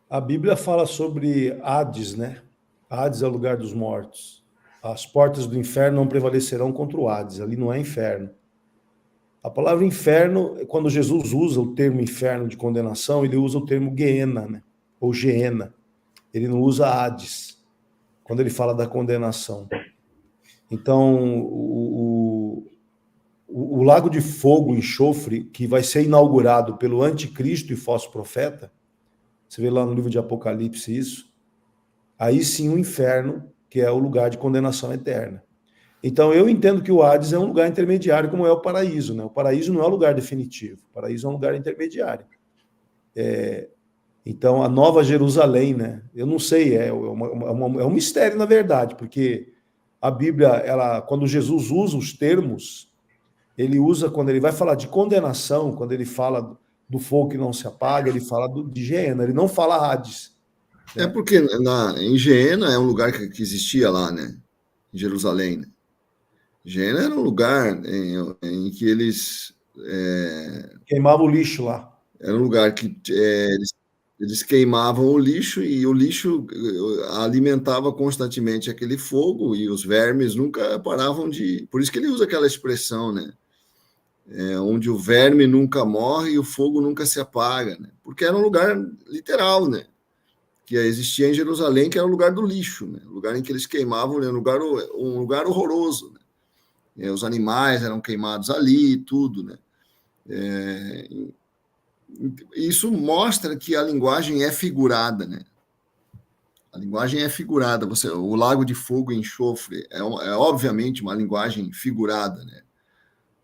A Bíblia fala sobre Hades, né? Hades é o lugar dos mortos. As portas do inferno não prevalecerão contra o Hades. Ali não é inferno. A palavra inferno, quando Jesus usa o termo inferno de condenação, ele usa o termo Geena, né? Ou Geena. Ele não usa Hades, quando ele fala da condenação. Então, o lago de fogo, enxofre, que vai ser inaugurado pelo anticristo e falso profeta, você vê lá no livro de Apocalipse isso, aí sim o inferno, que é o lugar de condenação eterna. Então, eu entendo que o Hades é um lugar intermediário, como é o paraíso, né? O paraíso não é um lugar definitivo, o paraíso é um lugar intermediário. Então, a Nova Jerusalém, né? Eu não sei, é um mistério, na verdade, porque a Bíblia, quando Jesus usa os termos, ele usa, quando ele vai falar de condenação, quando ele fala do fogo que não se apaga, ele fala de Geena, ele não fala Hades. É porque em Geena é um lugar que existia lá, né? Em Jerusalém, né? Geena era um lugar em que eles... queimavam o lixo lá. Era um lugar que eles queimavam o lixo, e o lixo alimentava constantemente aquele fogo, e os vermes nunca paravam de... Por isso que ele usa aquela expressão, né? Onde o verme nunca morre e o fogo nunca se apaga, né? Porque era um lugar literal, né? Que existia em Jerusalém, que era o lugar do lixo, né? O lugar em que eles queimavam, né? Um lugar horroroso, né? Os animais eram queimados ali, tudo, né? Isso mostra que a linguagem é figurada, né? A linguagem é figurada. O lago de fogo e enxofre é obviamente uma linguagem figurada, né?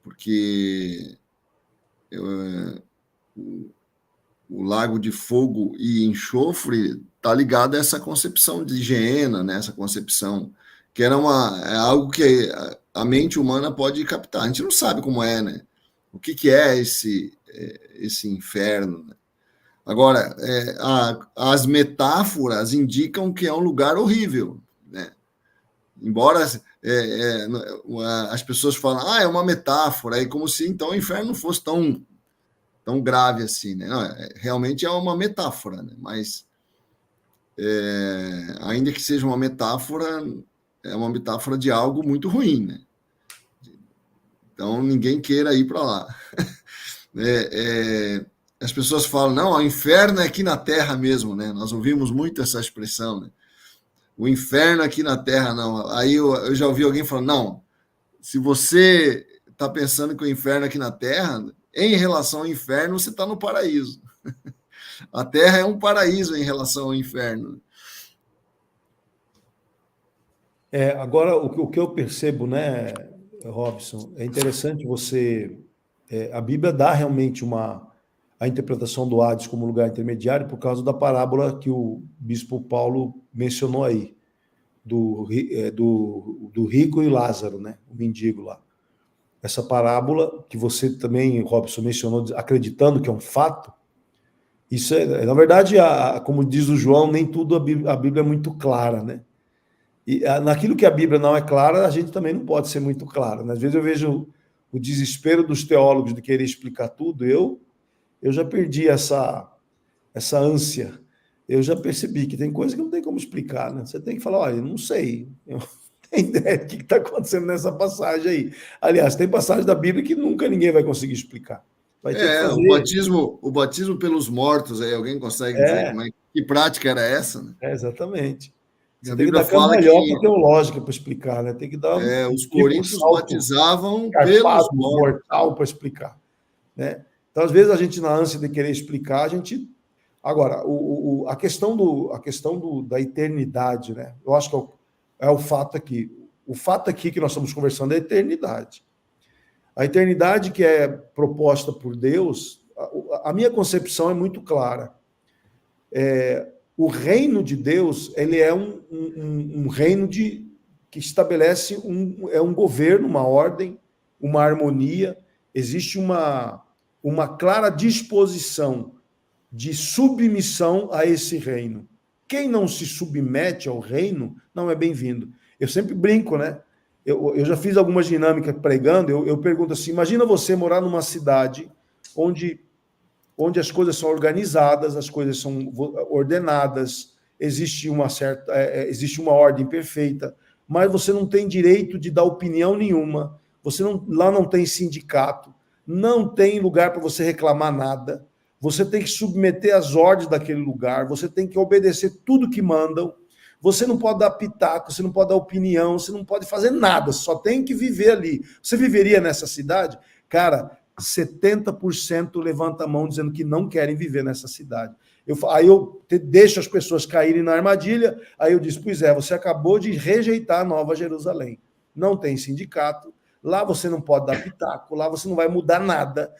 Porque o lago de fogo e enxofre está ligado a essa concepção de Geena, né? Essa concepção que é algo que a mente humana pode captar. A gente não sabe como é, né? O que é esse inferno, né? Agora, as metáforas indicam que é um lugar horrível, né? Embora as pessoas falem, é uma metáfora, é como se então o inferno não fosse tão grave assim, né? Não, realmente é uma metáfora, né? Mas ainda que seja uma metáfora, é uma metáfora de algo muito ruim, né? Então ninguém queira ir para lá. As pessoas falam, não, o inferno é aqui na Terra mesmo, né? Nós ouvimos muito essa expressão, né? O inferno aqui na Terra, não. Aí eu já ouvi alguém falando, não, se você está pensando que o inferno é aqui na Terra, em relação ao inferno, você está no paraíso. A Terra é um paraíso em relação ao inferno. Agora, o que eu percebo, né, Robson, é interessante você... a Bíblia dá realmente a interpretação do Hades como lugar intermediário por causa da parábola que o bispo Paulo mencionou aí, do rico e Lázaro, né, o mendigo lá. Essa parábola que você também, Robson, mencionou, acreditando que é um fato, isso na verdade, como diz o João, nem tudo a Bíblia é muito clara, né? E naquilo que a Bíblia não é clara, a gente também não pode ser muito claro, né? Às vezes eu vejo o desespero dos teólogos de querer explicar tudo. Eu já perdi essa ânsia. Eu já percebi que tem coisa que não tem como explicar, né? Você tem que falar, olha, não sei, eu não tenho ideia do que está acontecendo nessa passagem aí. Aliás, tem passagem da Bíblia que nunca ninguém vai conseguir explicar. Vai ter que fazer... o batismo pelos mortos, aí alguém consegue dizer que prática era essa? Né? Exatamente. Você A tem que Bíblia dar fala cambalhota teológica para explicar, né? Tem que dar os coríntios batizavam pelos mortos. Mortal para explicar, né? Então, às vezes, a gente, na ânsia de querer explicar, a gente... Agora, a questão da eternidade, né? Eu acho que é o fato aqui. O fato aqui que nós estamos conversando é a eternidade. A eternidade que é proposta por Deus, a minha concepção é muito clara. O reino de Deus, ele é um reino que estabelece um governo, uma ordem, uma harmonia. Existe uma clara disposição de submissão a esse reino. Quem não se submete ao reino não é bem-vindo. Eu sempre brinco, né? Eu já fiz algumas dinâmicas pregando, eu pergunto assim, imagina você morar numa cidade onde as coisas são organizadas, as coisas são ordenadas, existe uma ordem perfeita, mas você não tem direito de dar opinião nenhuma, lá não tem sindicato, não tem lugar para você reclamar nada, você tem que submeter às ordens daquele lugar, você tem que obedecer tudo que mandam, você não pode dar pitaco, você não pode dar opinião, você não pode fazer nada, só tem que viver ali. Você viveria nessa cidade? Cara, 70% levanta a mão dizendo que não querem viver nessa cidade. Aí eu deixo as pessoas caírem na armadilha, aí eu disse, pois é, você acabou de rejeitar a Nova Jerusalém. Não tem sindicato, lá você não pode dar pitaco, lá você não vai mudar nada,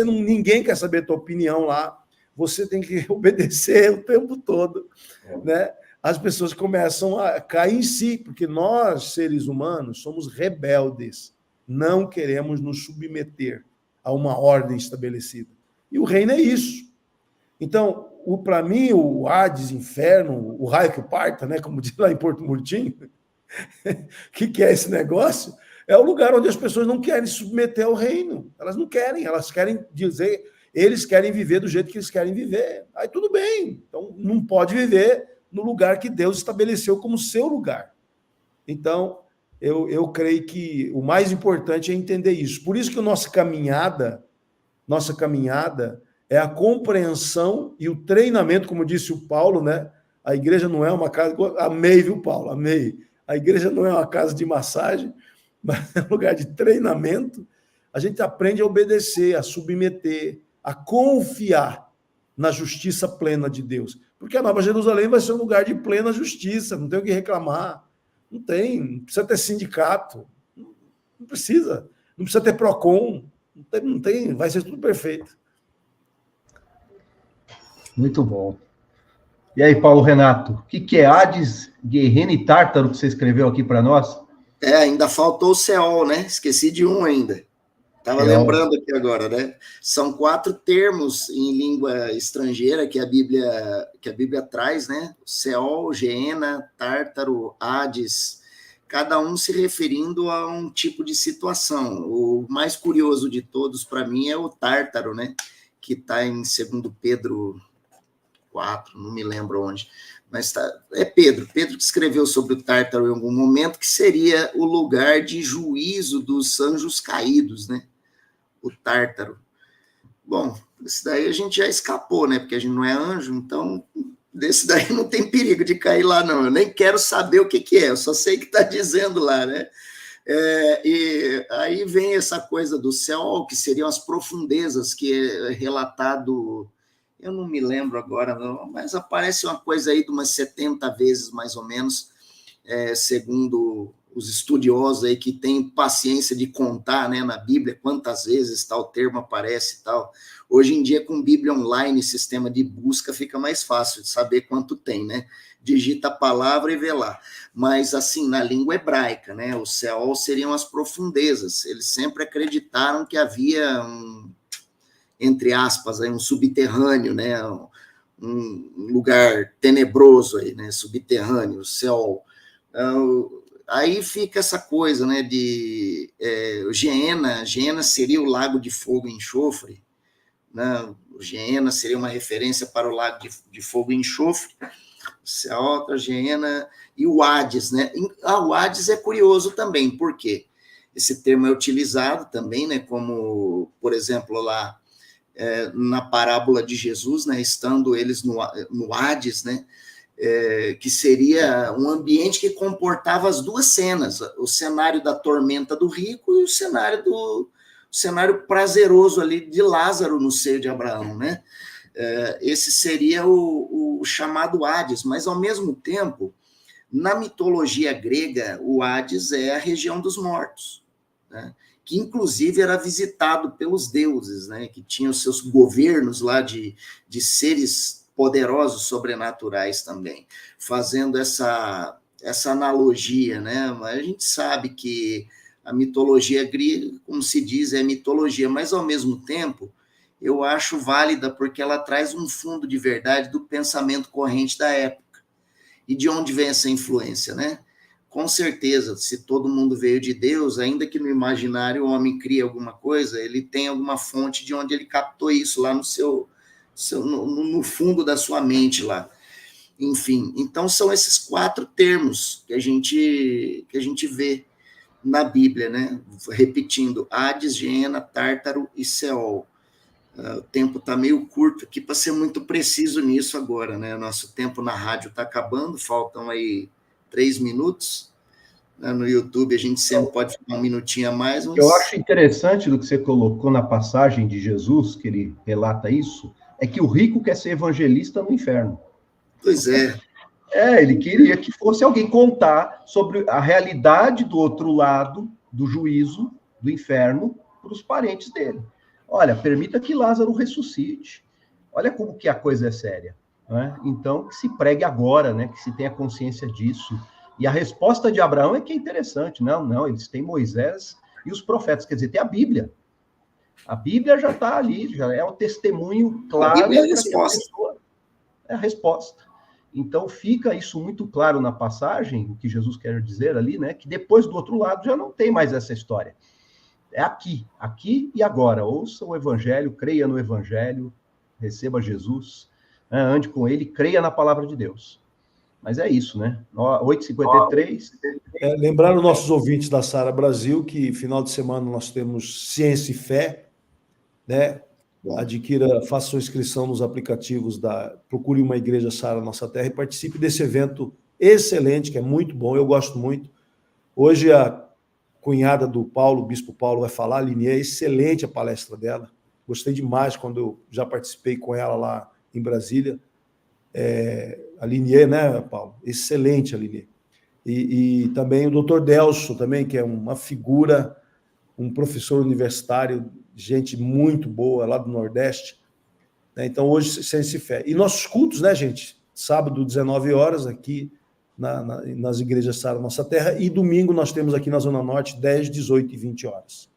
ninguém quer saber a tua opinião lá, você tem que obedecer o tempo todo, né? As pessoas começam a cair em si, porque nós, seres humanos, somos rebeldes, não queremos nos submeter a uma ordem estabelecida. E o reino é isso. Então, para mim, o Hades, inferno, o raio que parta, né, como diz lá em Porto Murtinho, que é esse negócio? É o lugar onde as pessoas não querem se submeter ao reino. Elas não querem, elas querem dizer, eles querem viver do jeito que eles querem viver. Aí tudo bem, então não pode viver no lugar que Deus estabeleceu como seu lugar. Então, eu creio que o mais importante é entender isso. Por isso que a nossa caminhada é a compreensão e o treinamento, como disse o Paulo, né? A igreja não é uma casa... Amei, viu, Paulo? Amei. A igreja não é uma casa de massagem, mas é um lugar de treinamento. A gente aprende a obedecer, a submeter, a confiar na justiça plena de Deus. Porque a Nova Jerusalém vai ser um lugar de plena justiça, não tem o que reclamar. Não precisa ter sindicato, não precisa ter PROCON, não tem, vai ser tudo perfeito. Muito bom. E aí, Paulo Renato, o que é Hades, Guerrero e Tártaro que você escreveu aqui para nós? Ainda faltou o Seol, né? Esqueci de um ainda. Estava lembrando aqui agora, né? São 4 termos em língua estrangeira que a Bíblia traz, né? Seol, Geena, Tártaro, Hades, cada um se referindo a um tipo de situação. O mais curioso de todos, para mim, é o Tártaro, né? Que está em 2 Pedro 4, não me lembro onde. Mas é Pedro que escreveu sobre o Tártaro em algum momento, que seria o lugar de juízo dos anjos caídos, né? O Tártaro. Bom, desse daí a gente já escapou, né? Porque a gente não é anjo, então desse daí não tem perigo de cair lá, não. Eu nem quero saber o que é, eu só sei que está dizendo lá, né? E aí vem essa coisa do céu, que seriam as profundezas, que é relatado, eu não me lembro agora, não, mas aparece uma coisa aí de umas 70 vezes, mais ou menos, segundo os estudiosos aí que têm paciência de contar, né, na Bíblia quantas vezes tal termo aparece e tal. Hoje em dia, com Bíblia online, sistema de busca, fica mais fácil de saber quanto tem, né? Digita a palavra e vê lá. Mas, assim, na língua hebraica, né, o Seol seriam as profundezas. Eles sempre acreditaram que havia entre aspas, aí, um subterrâneo, né, um lugar tenebroso aí, né, subterrâneo, o Seol. Aí fica essa coisa, né, de Geena seria o lago de fogo e enxofre, né? O Geena seria uma referência para o lago de fogo e enxofre, Seol, Geena e o Hades, né? O Hades é curioso também, por quê? Esse termo é utilizado também, né, como, por exemplo, lá na parábola de Jesus, né, estando eles no Hades, né, que seria um ambiente que comportava as duas cenas, o cenário da tormenta do rico e o cenário prazeroso ali de Lázaro no seio de Abraão, né? Esse seria o chamado Hades, mas ao mesmo tempo, na mitologia grega, o Hades é a região dos mortos, né? Que inclusive era visitado pelos deuses, né? Que tinham seus governos lá de seres poderosos sobrenaturais também, fazendo essa analogia, né? Mas a gente sabe que a mitologia grega, como se diz, é mitologia, mas ao mesmo tempo eu acho válida porque ela traz um fundo de verdade do pensamento corrente da época. E de onde vem essa influência, né? Com certeza, se todo mundo veio de Deus, ainda que no imaginário o homem cria alguma coisa, ele tem alguma fonte de onde ele captou isso lá no fundo da sua mente lá. Enfim, então são esses 4 termos que a gente vê na Bíblia, né? Repetindo, Hades, Geena, Tártaro e Seol. O tempo está meio curto aqui para ser muito preciso nisso agora, né? Nosso tempo na rádio está acabando, faltam aí 3 minutos. No YouTube a gente sempre pode ficar um minutinho a mais. Mas... Eu acho interessante do que você colocou na passagem de Jesus, que ele relata isso, é que o rico quer ser evangelista no inferno. Pois é. Ele queria que fosse alguém contar sobre a realidade do outro lado do juízo, do inferno, para os parentes dele. Olha, permita que Lázaro ressuscite. Olha como que a coisa é séria, né? Então, que se pregue agora, né? Que se tenha consciência disso. E a resposta de Abraão é que é interessante. Não, eles têm Moisés e os profetas. Quer dizer, tem a Bíblia. A Bíblia já está ali, já é um testemunho claro. A Bíblia é a resposta. É a resposta. Então, fica isso muito claro na passagem, o que Jesus quer dizer ali, né? Que depois do outro lado já não tem mais essa história. É aqui e agora. Ouça o Evangelho, creia no Evangelho, receba Jesus, né? Ande com ele, creia na palavra de Deus. Mas é isso, né? 8h53. Lembrar os nossos ouvintes da Sara Brasil que final de semana nós temos Ciência e Fé, né? Adquira, faça sua inscrição nos aplicativos procure uma igreja Sara Nossa Terra e participe desse evento excelente, que é muito bom, eu gosto muito. Hoje a cunhada do Paulo, o bispo Paulo, vai falar, a Linie, é excelente a palestra dela. Gostei demais quando eu já participei com ela lá em Brasília. A Linie, né, Paulo? Excelente a Linie. E também o doutor Delso, também, que é uma figura, um professor universitário, gente muito boa, lá do Nordeste. Então, hoje, Ciência e Fé. E nossos cultos, né, gente? Sábado, 19 horas, aqui nas igrejas Sara Nossa Terra, e domingo nós temos aqui na Zona Norte, 10, 18 e 20 horas.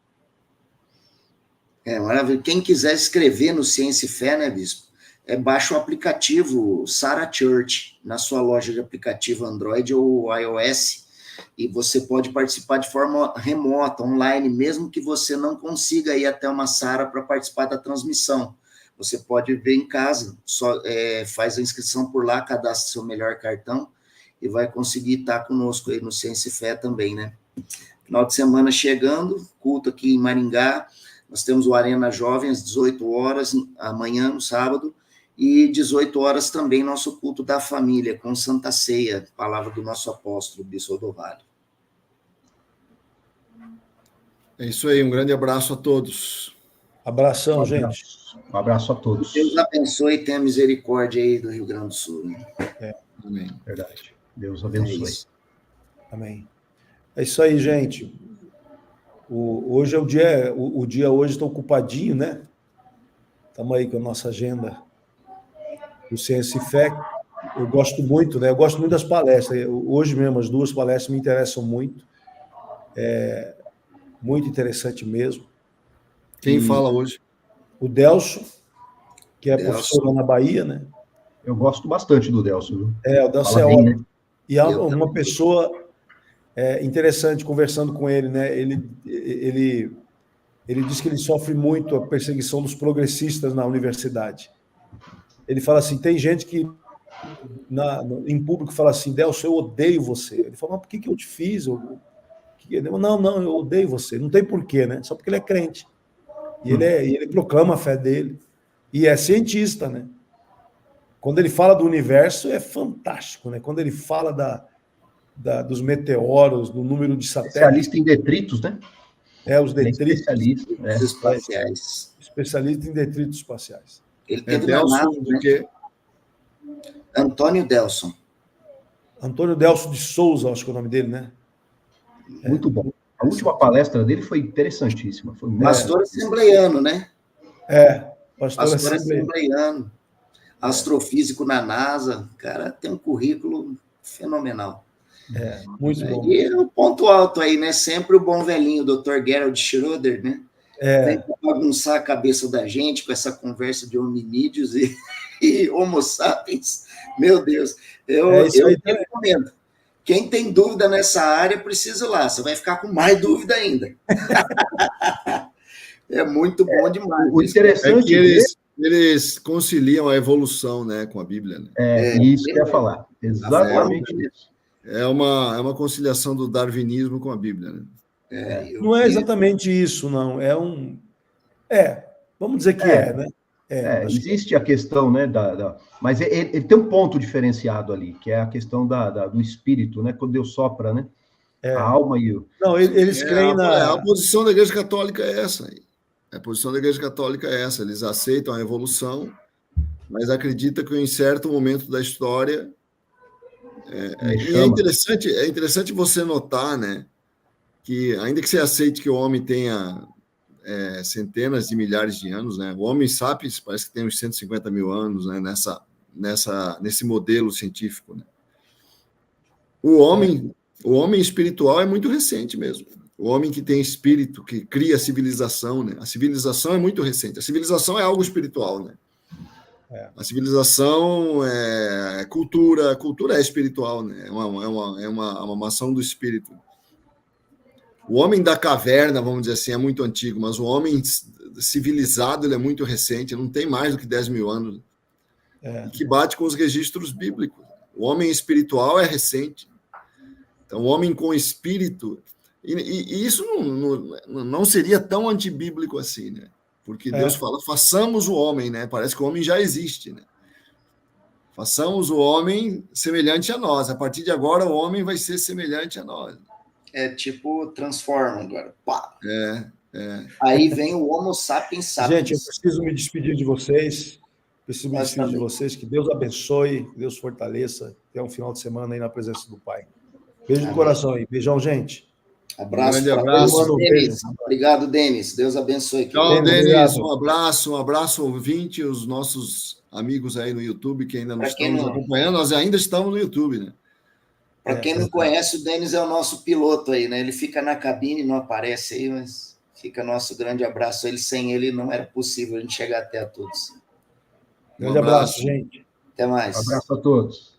Maravilha. Quem quiser escrever no Ciência e Fé, né, bispo? Baixa o aplicativo Sara Church na sua loja de aplicativo Android ou iOS, e você pode participar de forma remota, online, mesmo que você não consiga ir até uma Sara para participar da transmissão. Você pode ver em casa, faz a inscrição por lá, cadastra seu melhor cartão, e vai conseguir estar conosco aí no Ciência e Fé também, né? Final de semana chegando, culto aqui em Maringá, nós temos o Arena Jovem às 18 horas, amanhã, no sábado, e 18 horas também nosso culto da família, com Santa Ceia, palavra do nosso apóstolo, Bispo Odovalho. É isso aí, um grande abraço a todos. Abração, gente. Um abraço a todos. Deus abençoe e tenha misericórdia aí do Rio Grande do Sul. Né? Amém. Verdade. Deus É abençoe. isso. Amém. É isso aí, gente. Hoje é o dia, o dia hoje está ocupadinho, né? Estamos aí com a nossa agenda do Ciência e Fé. Eu gosto muito, né? Eu gosto muito das palestras. Hoje mesmo, as duas palestras me interessam muito. Muito interessante mesmo. Quem fala hoje? O Delso, que é Delso. professor lá na Bahia, né? Eu gosto bastante do Delso, viu? O Delso Fala é bem, ótimo. né? E é Eu uma também. pessoa interessante, conversando com ele, né? Ele diz que ele sofre muito a perseguição dos progressistas na universidade. Ele fala assim, tem gente que em público fala assim, Delso, eu odeio você. Ele fala, mas por que eu te fiz? Não, eu odeio você. Não tem porquê, né? Só porque ele é crente. E ele proclama a fé dele. E é cientista, né? Quando ele fala do universo, é fantástico, né? Quando ele fala dos meteoros, do número de satélites. Especialista em detritos, né? Os Ele é detritos. especialista. Os espaciais. Especialista em detritos espaciais. Ele teve na Delso NASA, do né? quê? Antônio Delson. Antônio Delso de Souza, acho que é o nome dele, né? Muito bom. A última palestra dele foi interessantíssima. Foi Pastor assembleiano, né? Pastor assembleiano. Astrofísico na NASA. O cara tem um currículo fenomenal. Muito bom. E o ponto alto aí, né? Sempre o bom velhinho, o Dr. Gerald Schroeder, né? Vem bagunçar a cabeça da gente com essa conversa de hominídeos e homo sapiens. Meu Deus, eu recomendo. Quem tem dúvida nessa área, precisa ir lá. Você vai ficar com mais dúvida ainda. É muito bom demais. O interessante é que eles conciliam a evolução, né, com a Bíblia. Né? Isso que eu ia falar. Exatamente isso. É uma conciliação do darwinismo com a Bíblia. Né? Não é exatamente isso, não. Vamos dizer que né? Existe a questão, né, mas ele tem um ponto diferenciado ali, que é a questão do espírito, né, quando Deus sopra, né, a alma e o... Não, eles creem a posição da Igreja Católica é essa. A posição da Igreja Católica é essa. Eles aceitam a evolução, mas acreditam que em certo momento da história... E é interessante você notar, né, que ainda que você aceite que o homem tenha... centenas de milhares de anos, né? O Homo sapiens parece que tem uns 150 mil anos, né? Nesse modelo científico, né? O homem espiritual é muito recente mesmo. O homem que tem espírito, que cria a civilização, né? A civilização é muito recente. A civilização é algo espiritual, né? A civilização é cultura, a cultura é espiritual, né? É uma mação do espírito. O homem da caverna, vamos dizer assim, é muito antigo, mas o homem civilizado ele é muito recente, não tem mais do que 10 mil anos. E que bate com os registros bíblicos. O homem espiritual é recente. Então, o homem com espírito... E isso não seria tão antibíblico assim, né? Porque Deus fala, façamos o homem, né? Parece que o homem já existe, né? Façamos o homem semelhante a nós. A partir de agora, o homem vai ser semelhante a nós. É tipo Transforma agora. Pá. Aí vem o Homo sapiens sapiens. Gente, eu preciso me despedir de vocês. Que Deus abençoe, que Deus fortaleça. Tenha um final de semana aí na presença do Pai. Beijo no coração aí. Beijão, gente. Abraço. Um grande abraço. Denis. Obrigado, Denis. Deus abençoe. Tchau, Denis. Um abraço, ouvinte, os nossos amigos aí no YouTube que ainda não estão nos acompanhando. Nós ainda estamos no YouTube, né? Para quem não conhece, o Denis é o nosso piloto aí, né? Ele fica na cabine, não aparece aí, mas fica nosso grande abraço. Sem ele não era possível a gente chegar até a todos. Grande abraço, gente. Até mais. Um abraço a todos.